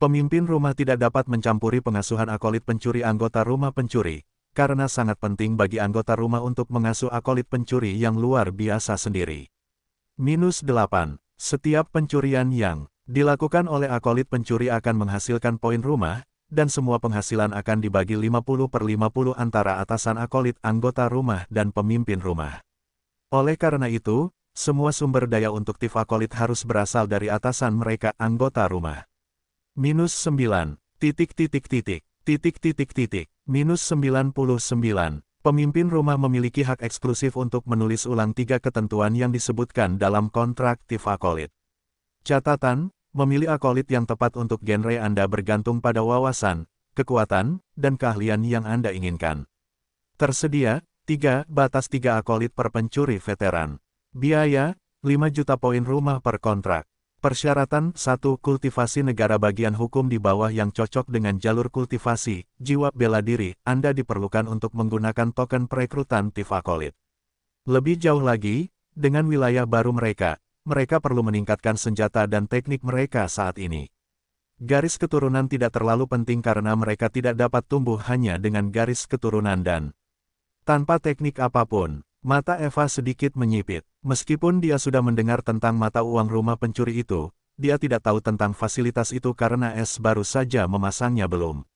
Pemimpin rumah tidak dapat mencampuri pengasuhan Acolyte pencuri anggota rumah pencuri, karena sangat penting bagi anggota rumah untuk mengasuh Acolyte pencuri yang luar biasa sendiri. -8. Setiap pencurian yang dilakukan oleh Acolyte pencuri akan menghasilkan poin rumah, dan semua penghasilan akan dibagi 50/50 antara atasan Acolyte, anggota rumah, dan pemimpin rumah. Oleh karena itu, semua sumber daya untuk Thief Acolyte harus berasal dari atasan mereka, anggota rumah. -9. -99. Pemimpin rumah memiliki hak eksklusif untuk menulis ulang 3 ketentuan yang disebutkan dalam kontrak Thief Acolyte. Catatan, memilih Acolyte yang tepat untuk genre Anda bergantung pada wawasan, kekuatan, dan keahlian yang Anda inginkan. Tersedia, 3 Acolyte per pencuri veteran. Biaya, 5 juta poin rumah per kontrak. Persyaratan 1. Kultivasi negara bagian hukum di bawah yang cocok dengan jalur kultivasi, jiwa bela diri, Anda diperlukan untuk menggunakan token perekrutan Thief Acolyte. Lebih jauh lagi, dengan wilayah baru mereka perlu meningkatkan senjata dan teknik mereka saat ini. Garis keturunan tidak terlalu penting karena mereka tidak dapat tumbuh hanya dengan garis keturunan dan tanpa teknik apapun. Mata Eva sedikit menyipit. Meskipun dia sudah mendengar tentang mata uang rumah pencuri itu, dia tidak tahu tentang fasilitas itu karena S baru saja memasangnya belum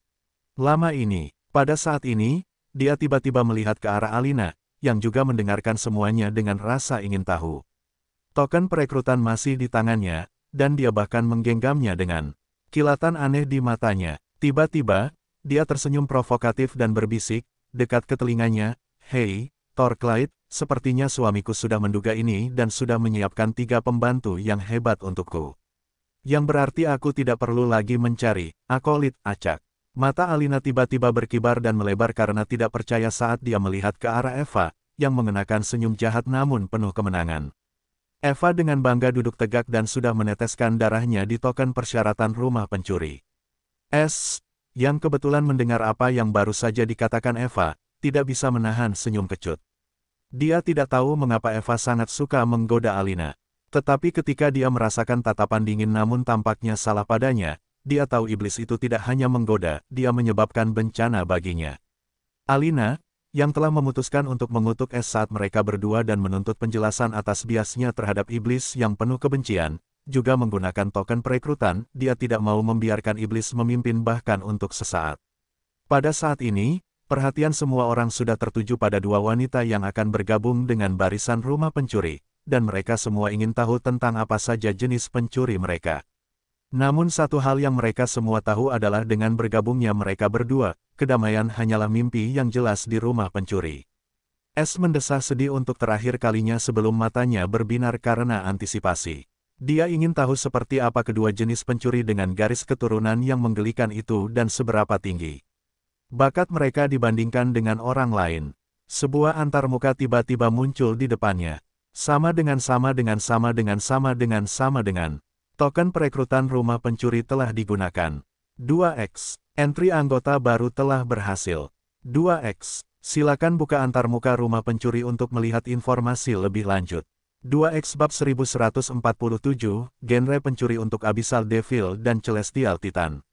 lama ini. Pada saat ini, dia tiba-tiba melihat ke arah Alina, yang juga mendengarkan semuanya dengan rasa ingin tahu. Token perekrutan masih di tangannya, dan dia bahkan menggenggamnya dengan kilatan aneh di matanya. Tiba-tiba, dia tersenyum provokatif dan berbisik, dekat ke telinganya, "Hei, Torchlight, sepertinya suamiku sudah menduga ini dan sudah menyiapkan 3 pembantu yang hebat untukku. Yang berarti aku tidak perlu lagi mencari Acolyte acak." Mata Alina tiba-tiba berkibar dan melebar karena tidak percaya saat dia melihat ke arah Eva, yang mengenakan senyum jahat namun penuh kemenangan. Eva dengan bangga duduk tegak dan sudah meneteskan darahnya di token persyaratan rumah pencuri. S, yang kebetulan mendengar apa yang baru saja dikatakan Eva, tidak bisa menahan senyum kecut. Dia tidak tahu mengapa Eva sangat suka menggoda Alina. Tetapi ketika dia merasakan tatapan dingin namun tampaknya salah padanya, dia tahu iblis itu tidak hanya menggoda, dia menyebabkan bencana baginya. Alina, yang telah memutuskan untuk mengutuk S saat mereka berdua dan menuntut penjelasan atas biasnya terhadap iblis yang penuh kebencian, juga menggunakan token perekrutan, dia tidak mau membiarkan iblis memimpin bahkan untuk sesaat. Pada saat ini, perhatian semua orang sudah tertuju pada dua wanita yang akan bergabung dengan barisan rumah pencuri, dan mereka semua ingin tahu tentang apa saja jenis pencuri mereka. Namun satu hal yang mereka semua tahu adalah dengan bergabungnya mereka berdua, kedamaian hanyalah mimpi yang jelas di rumah pencuri. S mendesah sedih untuk terakhir kalinya sebelum matanya berbinar karena antisipasi. Dia ingin tahu seperti apa kedua jenis pencuri dengan garis keturunan yang menggelikan itu dan seberapa tinggi bakat mereka dibandingkan dengan orang lain. Sebuah antarmuka tiba-tiba muncul di depannya. Sama dengan. Token perekrutan rumah pencuri telah digunakan. 2x. Entry anggota baru telah berhasil. 2x. Silakan buka antarmuka rumah pencuri untuk melihat informasi lebih lanjut. 2x bab 1147, genre pencuri untuk Abyssal Devil dan Celestial Titan.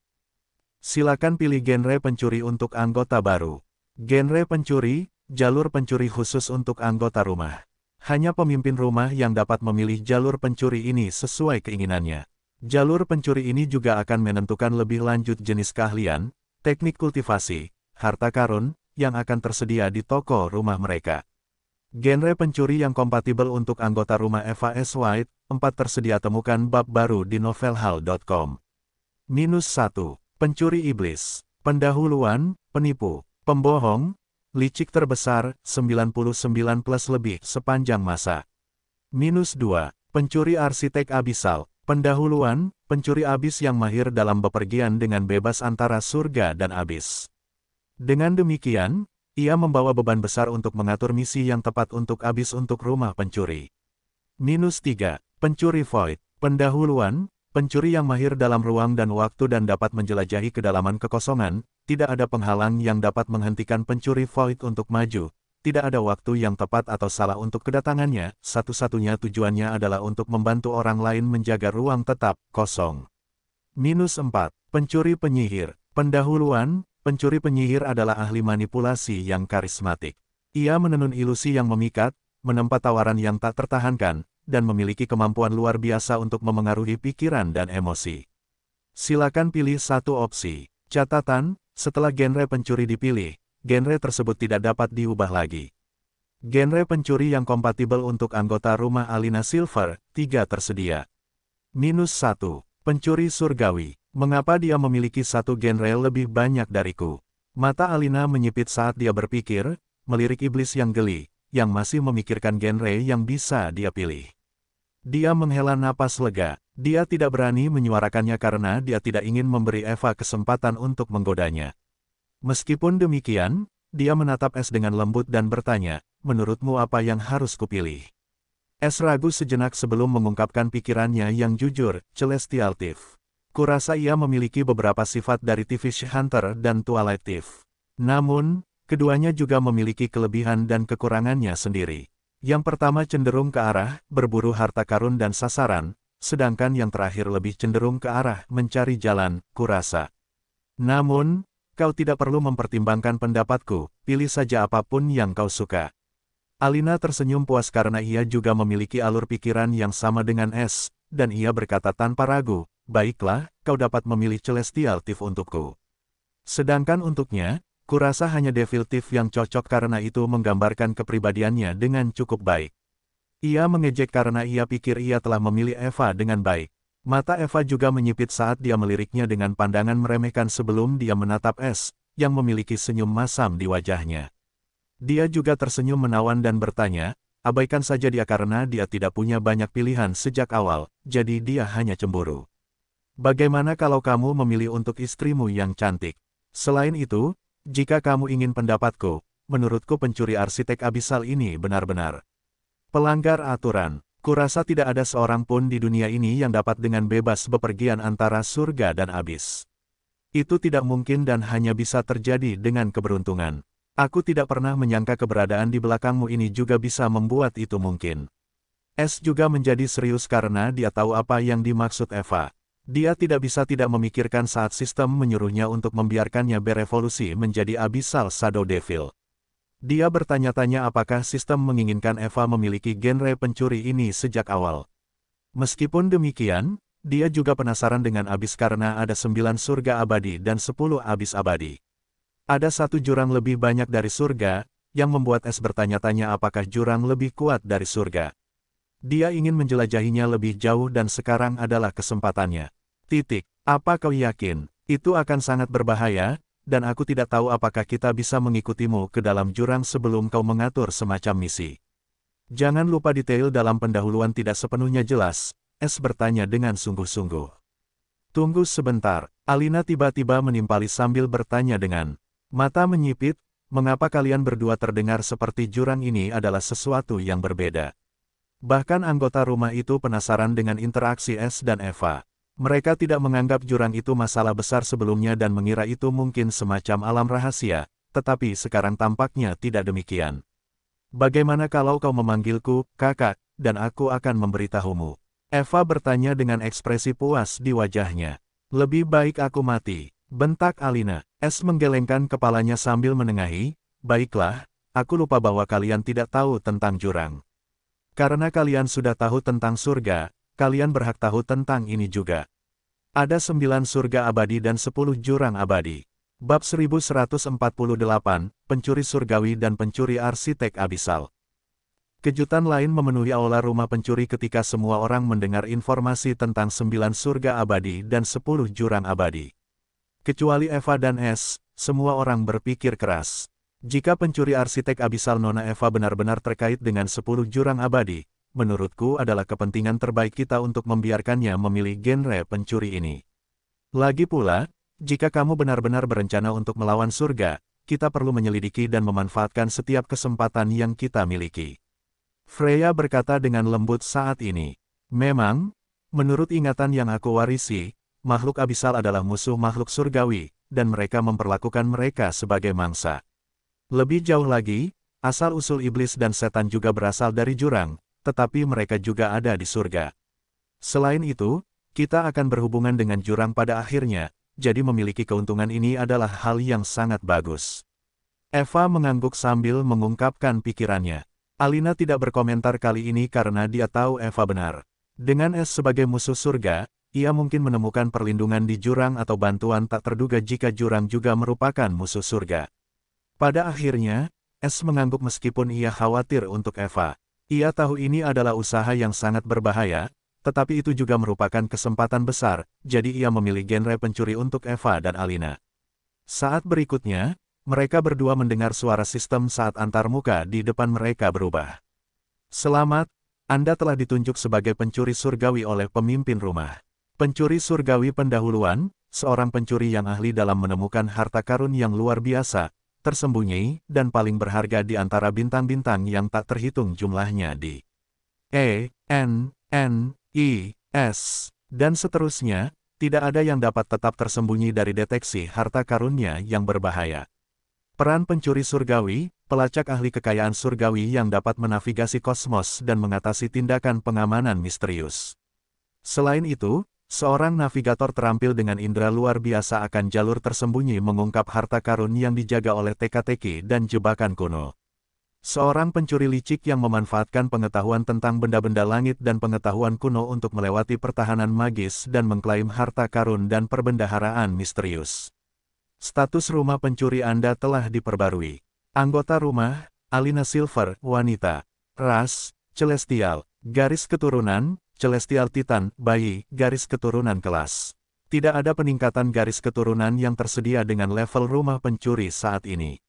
Silakan pilih genre pencuri untuk anggota baru. Genre pencuri, jalur pencuri khusus untuk anggota rumah. Hanya pemimpin rumah yang dapat memilih jalur pencuri ini sesuai keinginannya. Jalur pencuri ini juga akan menentukan lebih lanjut jenis keahlian, teknik kultivasi, harta karun, yang akan tersedia di toko rumah mereka. Genre pencuri yang kompatibel untuk anggota rumah Eva S. White, 4 tersedia temukan bab baru di novelhall.com. -1. Pencuri iblis. Pendahuluan, penipu, pembohong, licik terbesar, 99+ lebih sepanjang masa. -2. Pencuri arsitek abisal. Pendahuluan, pencuri abis yang mahir dalam bepergian dengan bebas antara surga dan abis. Dengan demikian, ia membawa beban besar untuk mengatur misi yang tepat untuk abis untuk rumah pencuri. -3. Pencuri void. Pendahuluan, pencuri yang mahir dalam ruang dan waktu dan dapat menjelajahi kedalaman kekosongan, tidak ada penghalang yang dapat menghentikan pencuri void untuk maju, tidak ada waktu yang tepat atau salah untuk kedatangannya, satu-satunya tujuannya adalah untuk membantu orang lain menjaga ruang tetap kosong. -4. Pencuri penyihir. Pendahuluan, pencuri penyihir adalah ahli manipulasi yang karismatik. Ia menenun ilusi yang memikat, menempa tawaran yang tak tertahankan, dan memiliki kemampuan luar biasa untuk memengaruhi pikiran dan emosi. Silakan pilih satu opsi. Catatan, setelah genre pencuri dipilih, genre tersebut tidak dapat diubah lagi. Genre pencuri yang kompatibel untuk anggota rumah Alina Silver, 3 tersedia. -1. Pencuri surgawi. Mengapa dia memiliki satu genre lebih banyak dariku? Mata Alina menyipit saat dia berpikir, melirik iblis yang geli, yang masih memikirkan genre yang bisa dia pilih. Dia menghela napas lega. Dia tidak berani menyuarakannya karena dia tidak ingin memberi Eva kesempatan untuk menggodanya. Meskipun demikian, dia menatap S dengan lembut dan bertanya, menurutmu apa yang harus kupilih? S ragu sejenak sebelum mengungkapkan pikirannya yang jujur, Celestial Thief. Kurasa ia memiliki beberapa sifat dari Thievish Hunter dan Twilight Thief. Namun, keduanya juga memiliki kelebihan dan kekurangannya sendiri. Yang pertama cenderung ke arah berburu harta karun dan sasaran, sedangkan yang terakhir lebih cenderung ke arah mencari jalan, kurasa. Namun, kau tidak perlu mempertimbangkan pendapatku, pilih saja apapun yang kau suka. Alina tersenyum puas karena ia juga memiliki alur pikiran yang sama dengan S, dan ia berkata tanpa ragu, baiklah, kau dapat memilih Celestial Thief untukku. Sedangkan untuknya, kurasa hanya Devil Thief yang cocok karena itu menggambarkan kepribadiannya dengan cukup baik. Ia mengejek karena ia pikir ia telah memilih Eva dengan baik. Mata Eva juga menyipit saat dia meliriknya dengan pandangan meremehkan sebelum dia menatap S, yang memiliki senyum masam di wajahnya. Dia juga tersenyum menawan dan bertanya, abaikan saja dia karena dia tidak punya banyak pilihan sejak awal, jadi dia hanya cemburu. Bagaimana kalau kamu memilih untuk istrimu yang cantik? Selain itu, jika kamu ingin pendapatku, menurutku pencuri arsitek abisal ini benar-benar pelanggar aturan. Kurasa tidak ada seorang pun di dunia ini yang dapat dengan bebas bepergian antara surga dan abis. Itu tidak mungkin dan hanya bisa terjadi dengan keberuntungan. Aku tidak pernah menyangka keberadaan di belakangmu ini juga bisa membuat itu mungkin. S juga menjadi serius karena dia tahu apa yang dimaksud Eva. Dia tidak bisa tidak memikirkan saat sistem menyuruhnya untuk membiarkannya berevolusi menjadi Abyssal Shadow Devil. Dia bertanya-tanya apakah sistem menginginkan Eva memiliki genre pencuri ini sejak awal. Meskipun demikian, dia juga penasaran dengan abis karena ada 9 surga abadi dan 10 abis abadi. Ada satu jurang lebih banyak dari surga, yang membuat S bertanya-tanya apakah jurang lebih kuat dari surga. Dia ingin menjelajahinya lebih jauh dan sekarang adalah kesempatannya. Apa kau yakin? Itu akan sangat berbahaya, dan aku tidak tahu apakah kita bisa mengikutimu ke dalam jurang sebelum kau mengatur semacam misi. Jangan lupa detail dalam pendahuluan tidak sepenuhnya jelas, S bertanya dengan sungguh-sungguh. Tunggu sebentar, Alina tiba-tiba menimpali sambil bertanya dengan mata menyipit, mengapa kalian berdua terdengar seperti jurang ini adalah sesuatu yang berbeda. Bahkan anggota rumah itu penasaran dengan interaksi S dan Eva. Mereka tidak menganggap jurang itu masalah besar sebelumnya dan mengira itu mungkin semacam alam rahasia, tetapi sekarang tampaknya tidak demikian. Bagaimana kalau kau memanggilku, kakak, dan aku akan memberitahumu? Eva bertanya dengan ekspresi puas di wajahnya. Lebih baik aku mati, bentak Alina. S menggelengkan kepalanya sambil menengahi, baiklah, aku lupa bahwa kalian tidak tahu tentang jurang. Karena kalian sudah tahu tentang surga, kalian berhak tahu tentang ini juga. Ada 9 surga abadi dan 10 jurang abadi. Bab 1148, Pencuri Surgawi dan Pencuri Arsitek Abyssal. Kejutan lain memenuhi aula rumah pencuri ketika semua orang mendengar informasi tentang 9 surga abadi dan 10 jurang abadi. Kecuali Eva dan S, semua orang berpikir keras. Jika pencuri arsitek Abyssal Nona Eva benar-benar terkait dengan 10 jurang abadi, menurutku adalah kepentingan terbaik kita untuk membiarkannya memilih genre pencuri ini. Lagi pula, jika kamu benar-benar berencana untuk melawan surga, kita perlu menyelidiki dan memanfaatkan setiap kesempatan yang kita miliki. Freya berkata dengan lembut saat ini. Memang, menurut ingatan yang aku warisi, makhluk Abyssal adalah musuh makhluk surgawi, dan mereka memperlakukan mereka sebagai mangsa. Lebih jauh lagi, asal-usul iblis dan setan juga berasal dari jurang, tetapi mereka juga ada di surga. Selain itu, kita akan berhubungan dengan jurang pada akhirnya, jadi memiliki keuntungan ini adalah hal yang sangat bagus. Eva mengangguk sambil mengungkapkan pikirannya. Alina tidak berkomentar kali ini karena dia tahu Eva benar. Dengan S sebagai musuh surga, ia mungkin menemukan perlindungan di jurang atau bantuan tak terduga jika jurang juga merupakan musuh surga. Pada akhirnya, S mengangguk meskipun ia khawatir untuk Eva. Ia tahu ini adalah usaha yang sangat berbahaya, tetapi itu juga merupakan kesempatan besar, jadi ia memilih genre pencuri untuk Eva dan Alina. Saat berikutnya, mereka berdua mendengar suara sistem saat antarmuka di depan mereka berubah. Selamat, Anda telah ditunjuk sebagai pencuri surgawi oleh pemimpin rumah. Pencuri surgawi pendahuluan, seorang pencuri yang ahli dalam menemukan harta karun yang luar biasa, tersembunyi, dan paling berharga di antara bintang-bintang yang tak terhitung jumlahnya di E-N-N-I-S, dan seterusnya, tidak ada yang dapat tetap tersembunyi dari deteksi harta karunnya yang berbahaya. Peran pencuri surgawi, pelacak ahli kekayaan surgawi yang dapat menavigasi kosmos dan mengatasi tindakan pengamanan misterius. Selain itu, seorang navigator terampil dengan indera luar biasa akan jalur tersembunyi mengungkap harta karun yang dijaga oleh teka-teki dan jebakan kuno. Seorang pencuri licik yang memanfaatkan pengetahuan tentang benda-benda langit dan pengetahuan kuno untuk melewati pertahanan magis dan mengklaim harta karun dan perbendaharaan misterius. Status rumah pencuri Anda telah diperbarui. Anggota rumah, Alina Silver, wanita. Ras, Celestial. Garis keturunan, Celestial Titan, bayi, garis keturunan kelas. Tidak ada peningkatan garis keturunan yang tersedia dengan level rumah pencuri saat ini.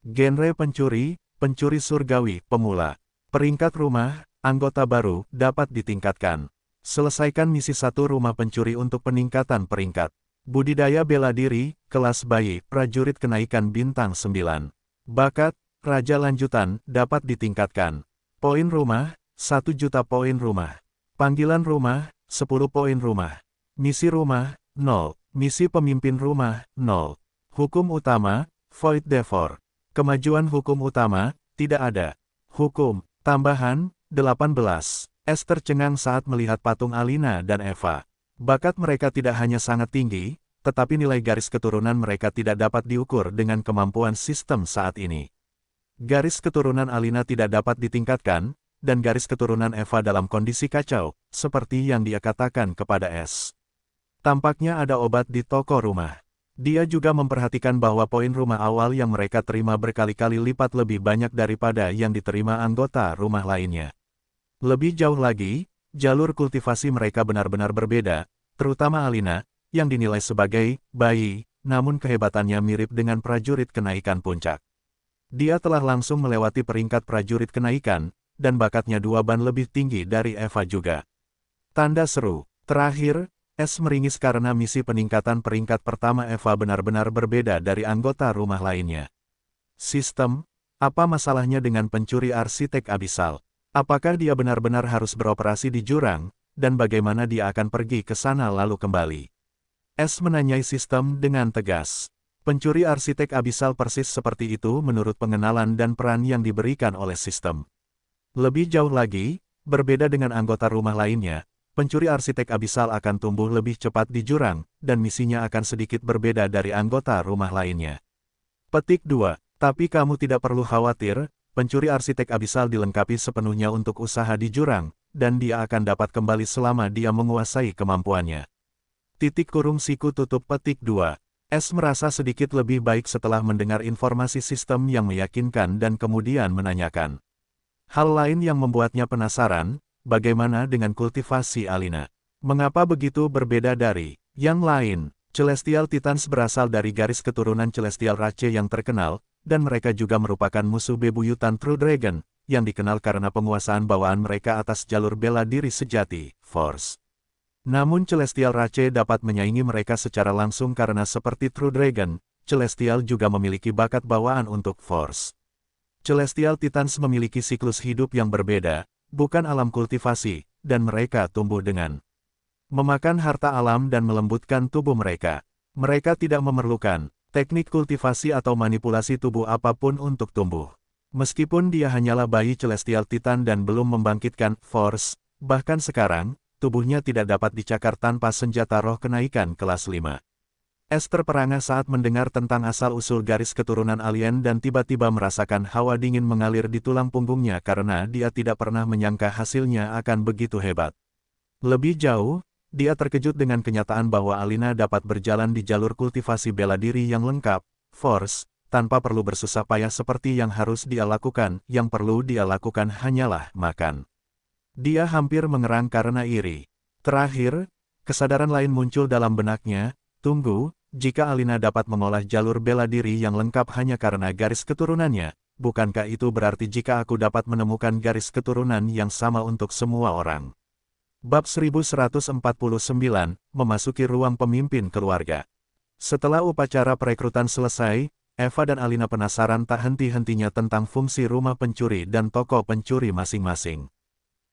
Genre pencuri, pencuri surgawi, pemula. Peringkat rumah, anggota baru, dapat ditingkatkan. Selesaikan misi 1 rumah pencuri untuk peningkatan peringkat. Budidaya bela diri, kelas bayi, prajurit kenaikan bintang 9. Bakat, raja lanjutan, dapat ditingkatkan. Poin rumah, 1 juta poin rumah. Panggilan rumah, 10 poin rumah. Misi rumah, 0. Misi pemimpin rumah, 0. Hukum utama, Void Devor. Kemajuan hukum utama, tidak ada. Hukum, tambahan, 18. Es tercengang saat melihat patung Alina dan Eva. Bakat mereka tidak hanya sangat tinggi, tetapi nilai garis keturunan mereka tidak dapat diukur dengan kemampuan sistem saat ini. Garis keturunan Alina tidak dapat ditingkatkan, dan garis keturunan Eva dalam kondisi kacau, seperti yang dia katakan kepada Es. Tampaknya ada obat di toko rumah. Dia juga memperhatikan bahwa poin rumah awal yang mereka terima berkali-kali lipat lebih banyak daripada yang diterima anggota rumah lainnya. Lebih jauh lagi, jalur kultivasi mereka benar-benar berbeda, terutama Alina, yang dinilai sebagai bayi, namun kehebatannya mirip dengan prajurit kenaikan puncak. Dia telah langsung melewati peringkat prajurit kenaikan, dan bakatnya 2 ban lebih tinggi dari Eva juga. Tanda seru. Terakhir, Es meringis karena misi peningkatan peringkat pertama Eva benar-benar berbeda dari anggota rumah lainnya. Sistem, apa masalahnya dengan pencuri arsitek abisal? Apakah dia benar-benar harus beroperasi di jurang, dan bagaimana dia akan pergi ke sana lalu kembali? Es menanyai sistem dengan tegas. Pencuri arsitek abisal persis seperti itu menurut pengenalan dan peran yang diberikan oleh sistem. Lebih jauh lagi, berbeda dengan anggota rumah lainnya, pencuri arsitek abisal akan tumbuh lebih cepat di jurang, dan misinya akan sedikit berbeda dari anggota rumah lainnya. Petik 2. Tapi kamu tidak perlu khawatir, pencuri arsitek abisal dilengkapi sepenuhnya untuk usaha di jurang, dan dia akan dapat kembali selama dia menguasai kemampuannya. Siku tutup petik 2. Es merasa sedikit lebih baik setelah mendengar informasi sistem yang meyakinkan dan kemudian menanyakan. Hal lain yang membuatnya penasaran, bagaimana dengan kultivasi Alina? Mengapa begitu berbeda dari yang lain? Celestial Titans berasal dari garis keturunan Celestial Rache yang terkenal, dan mereka juga merupakan musuh bebuyutan True Dragon, yang dikenal karena penguasaan bawaan mereka atas jalur bela diri sejati, Force. Namun Celestial Rache dapat menyaingi mereka secara langsung karena seperti True Dragon, Celestial juga memiliki bakat bawaan untuk Force. Celestial Titans memiliki siklus hidup yang berbeda, bukan alam kultivasi, dan mereka tumbuh dengan memakan harta alam dan melembutkan tubuh mereka. Mereka tidak memerlukan teknik kultivasi atau manipulasi tubuh apapun untuk tumbuh. Meskipun dia hanyalah bayi Celestial Titan dan belum membangkitkan Force, bahkan sekarang, tubuhnya tidak dapat dicakar tanpa senjata roh kenaikan kelas 5. Es terperangah saat mendengar tentang asal-usul garis keturunan alien dan tiba-tiba merasakan hawa dingin mengalir di tulang punggungnya karena dia tidak pernah menyangka hasilnya akan begitu hebat. Lebih jauh, dia terkejut dengan kenyataan bahwa Alina dapat berjalan di jalur kultivasi bela diri yang lengkap, Force, tanpa perlu bersusah payah seperti yang harus dia lakukan. Yang perlu dia lakukan hanyalah makan. Dia hampir mengerang karena iri. Terakhir, kesadaran lain muncul dalam benaknya. Tunggu, jika Alina dapat mengolah jalur bela diri yang lengkap hanya karena garis keturunannya, bukankah itu berarti jika aku dapat menemukan garis keturunan yang sama untuk semua orang? Bab 1149, memasuki ruang pemimpin keluarga. Setelah upacara perekrutan selesai, Eva dan Alina penasaran tak henti-hentinya tentang fungsi rumah pencuri dan toko pencuri masing-masing.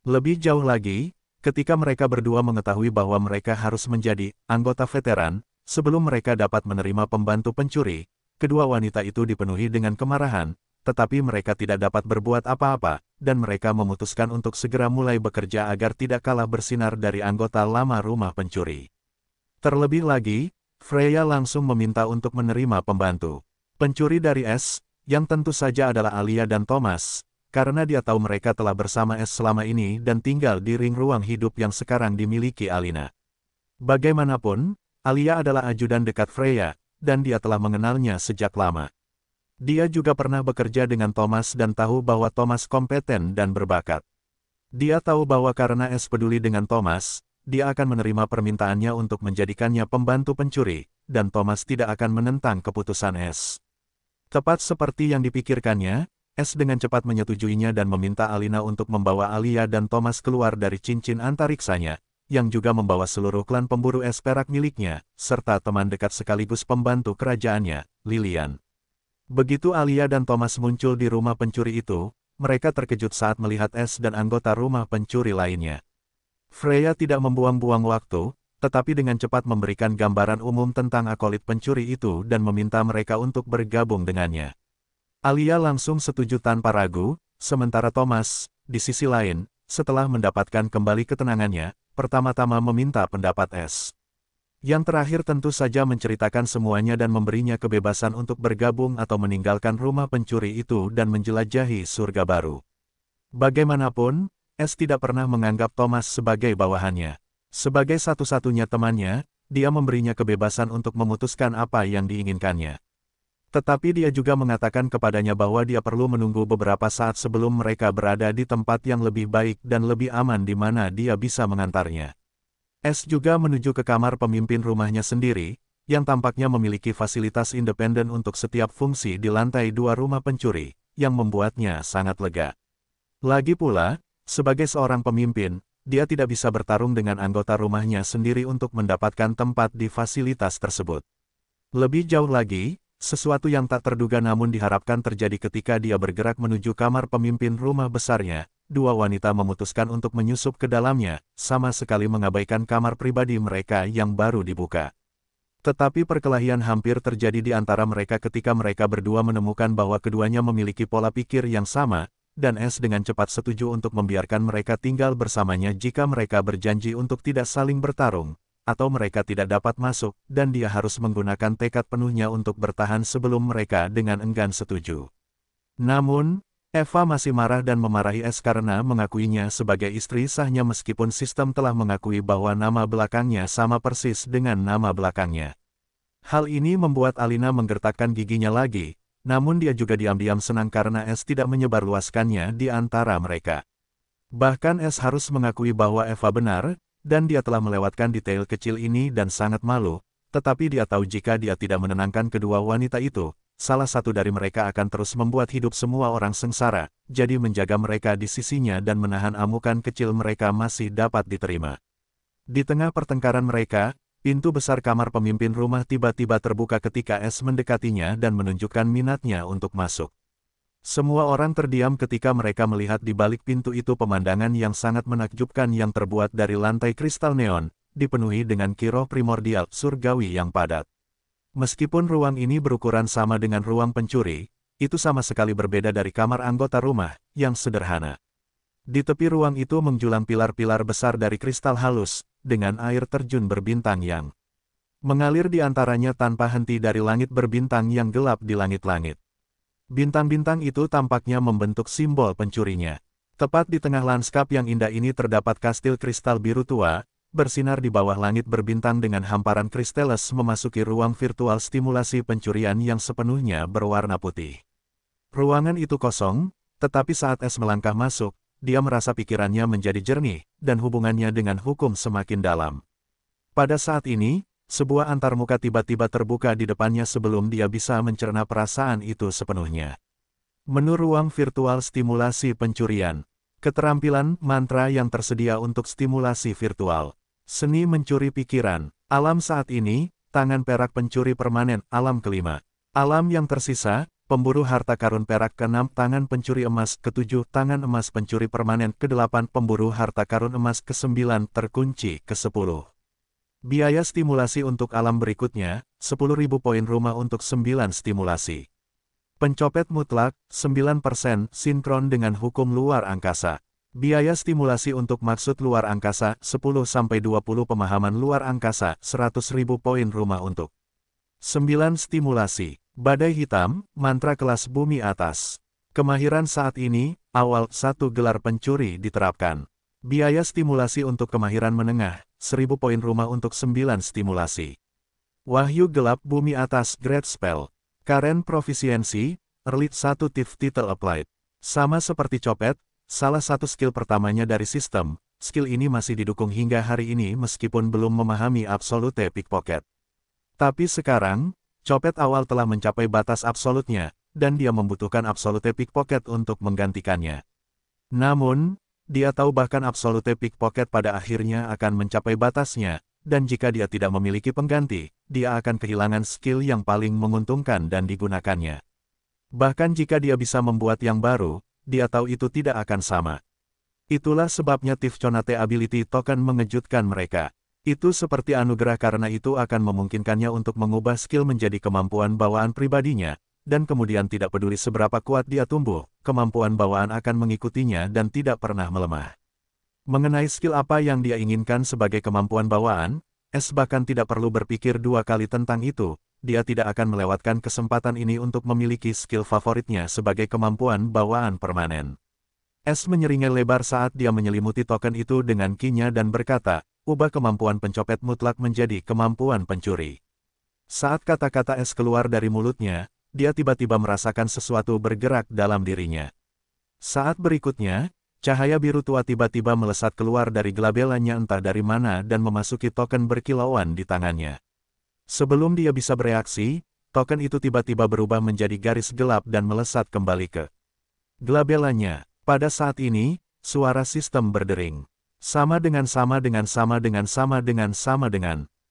Lebih jauh lagi, ketika mereka berdua mengetahui bahwa mereka harus menjadi anggota veteran, sebelum mereka dapat menerima pembantu pencuri, kedua wanita itu dipenuhi dengan kemarahan, tetapi mereka tidak dapat berbuat apa-apa, dan mereka memutuskan untuk segera mulai bekerja agar tidak kalah bersinar dari anggota lama rumah pencuri. Terlebih lagi, Freya langsung meminta untuk menerima pembantu pencuri dari Es, yang tentu saja adalah Alia dan Thomas, karena dia tahu mereka telah bersama Es selama ini dan tinggal di ring ruang hidup yang sekarang dimiliki Alina. Bagaimanapun, Alia adalah ajudan dekat Freya, dan dia telah mengenalnya sejak lama. Dia juga pernah bekerja dengan Thomas dan tahu bahwa Thomas kompeten dan berbakat. Dia tahu bahwa karena Es peduli dengan Thomas, dia akan menerima permintaannya untuk menjadikannya pembantu pencuri, dan Thomas tidak akan menentang keputusan Es. Tepat seperti yang dipikirkannya, Es dengan cepat menyetujuinya dan meminta Alina untuk membawa Alia dan Thomas keluar dari cincin antariksanya, yang juga membawa seluruh klan pemburu es perak miliknya, serta teman dekat sekaligus pembantu kerajaannya, Lilian. Begitu Alia dan Thomas muncul di rumah pencuri itu, mereka terkejut saat melihat Es dan anggota rumah pencuri lainnya. Freya tidak membuang-buang waktu, tetapi dengan cepat memberikan gambaran umum tentang akolit pencuri itu dan meminta mereka untuk bergabung dengannya. Alia langsung setuju tanpa ragu, sementara Thomas, di sisi lain, setelah mendapatkan kembali ketenangannya, pertama-tama meminta pendapat S. Yang terakhir tentu saja menceritakan semuanya dan memberinya kebebasan untuk bergabung atau meninggalkan rumah pencuri itu dan menjelajahi surga baru. Bagaimanapun, S tidak pernah menganggap Thomas sebagai bawahannya. Sebagai satu-satunya temannya, dia memberinya kebebasan untuk memutuskan apa yang diinginkannya. Tetapi dia juga mengatakan kepadanya bahwa dia perlu menunggu beberapa saat sebelum mereka berada di tempat yang lebih baik dan lebih aman di mana dia bisa mengantarnya. S juga menuju ke kamar pemimpin rumahnya sendiri, yang tampaknya memiliki fasilitas independen untuk setiap fungsi di lantai 2 rumah pencuri, yang membuatnya sangat lega. Lagi pula, sebagai seorang pemimpin, dia tidak bisa bertarung dengan anggota rumahnya sendiri untuk mendapatkan tempat di fasilitas tersebut. Lebih jauh lagi, sesuatu yang tak terduga namun diharapkan terjadi ketika dia bergerak menuju kamar pemimpin rumah besarnya. Dua wanita memutuskan untuk menyusup ke dalamnya, sama sekali mengabaikan kamar pribadi mereka yang baru dibuka. Tetapi perkelahian hampir terjadi di antara mereka ketika mereka berdua menemukan bahwa keduanya memiliki pola pikir yang sama, dan S dengan cepat setuju untuk membiarkan mereka tinggal bersamanya jika mereka berjanji untuk tidak saling bertarung, atau mereka tidak dapat masuk, dan dia harus menggunakan tekad penuhnya untuk bertahan sebelum mereka dengan enggan setuju. Namun, Eva masih marah dan memarahi S karena mengakuinya sebagai istri sahnya meskipun sistem telah mengakui bahwa nama belakangnya sama persis dengan nama belakangnya. Hal ini membuat Alina menggertakkan giginya lagi, namun dia juga diam-diam senang karena S tidak menyebarluaskannya di antara mereka. Bahkan S harus mengakui bahwa Eva benar, dan dia telah melewatkan detail kecil ini dan sangat malu, tetapi dia tahu jika dia tidak menenangkan kedua wanita itu, salah satu dari mereka akan terus membuat hidup semua orang sengsara, jadi menjaga mereka di sisinya dan menahan amukan kecil mereka masih dapat diterima. Di tengah pertengkaran mereka, pintu besar kamar pemimpin rumah tiba-tiba terbuka ketika S mendekatinya dan menunjukkan minatnya untuk masuk. Semua orang terdiam ketika mereka melihat di balik pintu itu pemandangan yang sangat menakjubkan yang terbuat dari lantai kristal neon, dipenuhi dengan kiroh primordial surgawi yang padat. Meskipun ruang ini berukuran sama dengan ruang pencuri, itu sama sekali berbeda dari kamar anggota rumah, yang sederhana. Di tepi ruang itu menjulang pilar-pilar besar dari kristal halus, dengan air terjun berbintang yang mengalir di antaranya tanpa henti dari langit berbintang yang gelap di langit-langit. Bintang-bintang itu tampaknya membentuk simbol pencurinya. Tepat di tengah lanskap yang indah ini terdapat kastil kristal biru tua, bersinar di bawah langit berbintang dengan hamparan Crystales memasuki ruang virtual stimulasi pencurian yang sepenuhnya berwarna putih. Ruangan itu kosong, tetapi saat S melangkah masuk, dia merasa pikirannya menjadi jernih, dan hubungannya dengan hukum semakin dalam. Pada saat ini, sebuah antarmuka tiba-tiba terbuka di depannya sebelum dia bisa mencerna perasaan itu sepenuhnya. Menu ruang virtual stimulasi pencurian. Keterampilan mantra yang tersedia untuk stimulasi virtual. Seni mencuri pikiran. Alam saat ini, tangan perak pencuri permanen, alam kelima. Alam yang tersisa, pemburu harta karun perak ke-6, tangan pencuri emas ke-7, tangan emas pencuri permanen ke-8, pemburu harta karun emas ke-9, terkunci ke-10. Biaya stimulasi untuk alam berikutnya, 10.000 poin rumah untuk 9 stimulasi. Pencopet mutlak, 9%, sinkron dengan hukum luar angkasa. Biaya stimulasi untuk maksud luar angkasa, 10-20 pemahaman luar angkasa, 100.000 poin rumah untuk 9 stimulasi. Badai hitam, mantra kelas bumi atas. Kemahiran saat ini, awal 1 gelar pencuri diterapkan. Biaya stimulasi untuk kemahiran menengah, 1.000 poin rumah untuk 9 stimulasi. Wahyu gelap bumi atas, Great Spell. Karen Proficiency, Early 1 Title Applied. Sama seperti copet, salah satu skill pertamanya dari sistem, skill ini masih didukung hingga hari ini meskipun belum memahami Absolute Pickpocket. Tapi sekarang, copet awal telah mencapai batas absolutnya, dan dia membutuhkan Absolute Pickpocket untuk menggantikannya. Namun, dia tahu bahkan Absolute Pickpocket pada akhirnya akan mencapai batasnya, dan jika dia tidak memiliki pengganti, dia akan kehilangan skill yang paling menguntungkan dan digunakannya. Bahkan jika dia bisa membuat yang baru, dia tahu itu tidak akan sama. Itulah sebabnya Tifconate Ability Token mengejutkan mereka. Itu seperti anugerah karena itu akan memungkinkannya untuk mengubah skill menjadi kemampuan bawaan pribadinya, dan kemudian tidak peduli seberapa kuat dia tumbuh, kemampuan bawaan akan mengikutinya dan tidak pernah melemah. Mengenai skill apa yang dia inginkan sebagai kemampuan bawaan, S bahkan tidak perlu berpikir dua kali tentang itu, dia tidak akan melewatkan kesempatan ini untuk memiliki skill favoritnya sebagai kemampuan bawaan permanen. S menyeringai lebar saat dia menyelimuti token itu dengan kinya dan berkata, ubah kemampuan pencopet mutlak menjadi kemampuan pencuri. Saat kata-kata S keluar dari mulutnya, dia tiba-tiba merasakan sesuatu bergerak dalam dirinya. Saat berikutnya, cahaya biru tua tiba-tiba melesat keluar dari gelabelannya entah dari mana dan memasuki token berkilauan di tangannya. Sebelum dia bisa bereaksi, token itu tiba-tiba berubah menjadi garis gelap dan melesat kembali ke gelabelannya. Pada saat ini, suara sistem berdering. Sama dengan.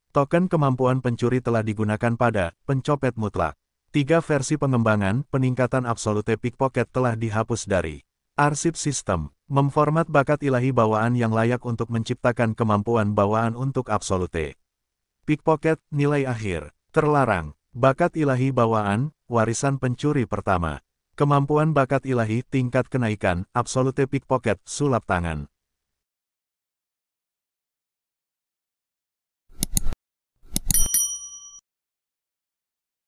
Token kemampuan pencuri telah digunakan pada pencopet mutlak. 3 versi pengembangan peningkatan absolute pickpocket telah dihapus dari arsip sistem. Memformat bakat ilahi bawaan yang layak untuk menciptakan kemampuan bawaan untuk absolute pickpocket. Nilai akhir terlarang. Bakat ilahi bawaan, warisan pencuri pertama. Kemampuan bakat ilahi tingkat kenaikan, absolute pickpocket, sulap tangan.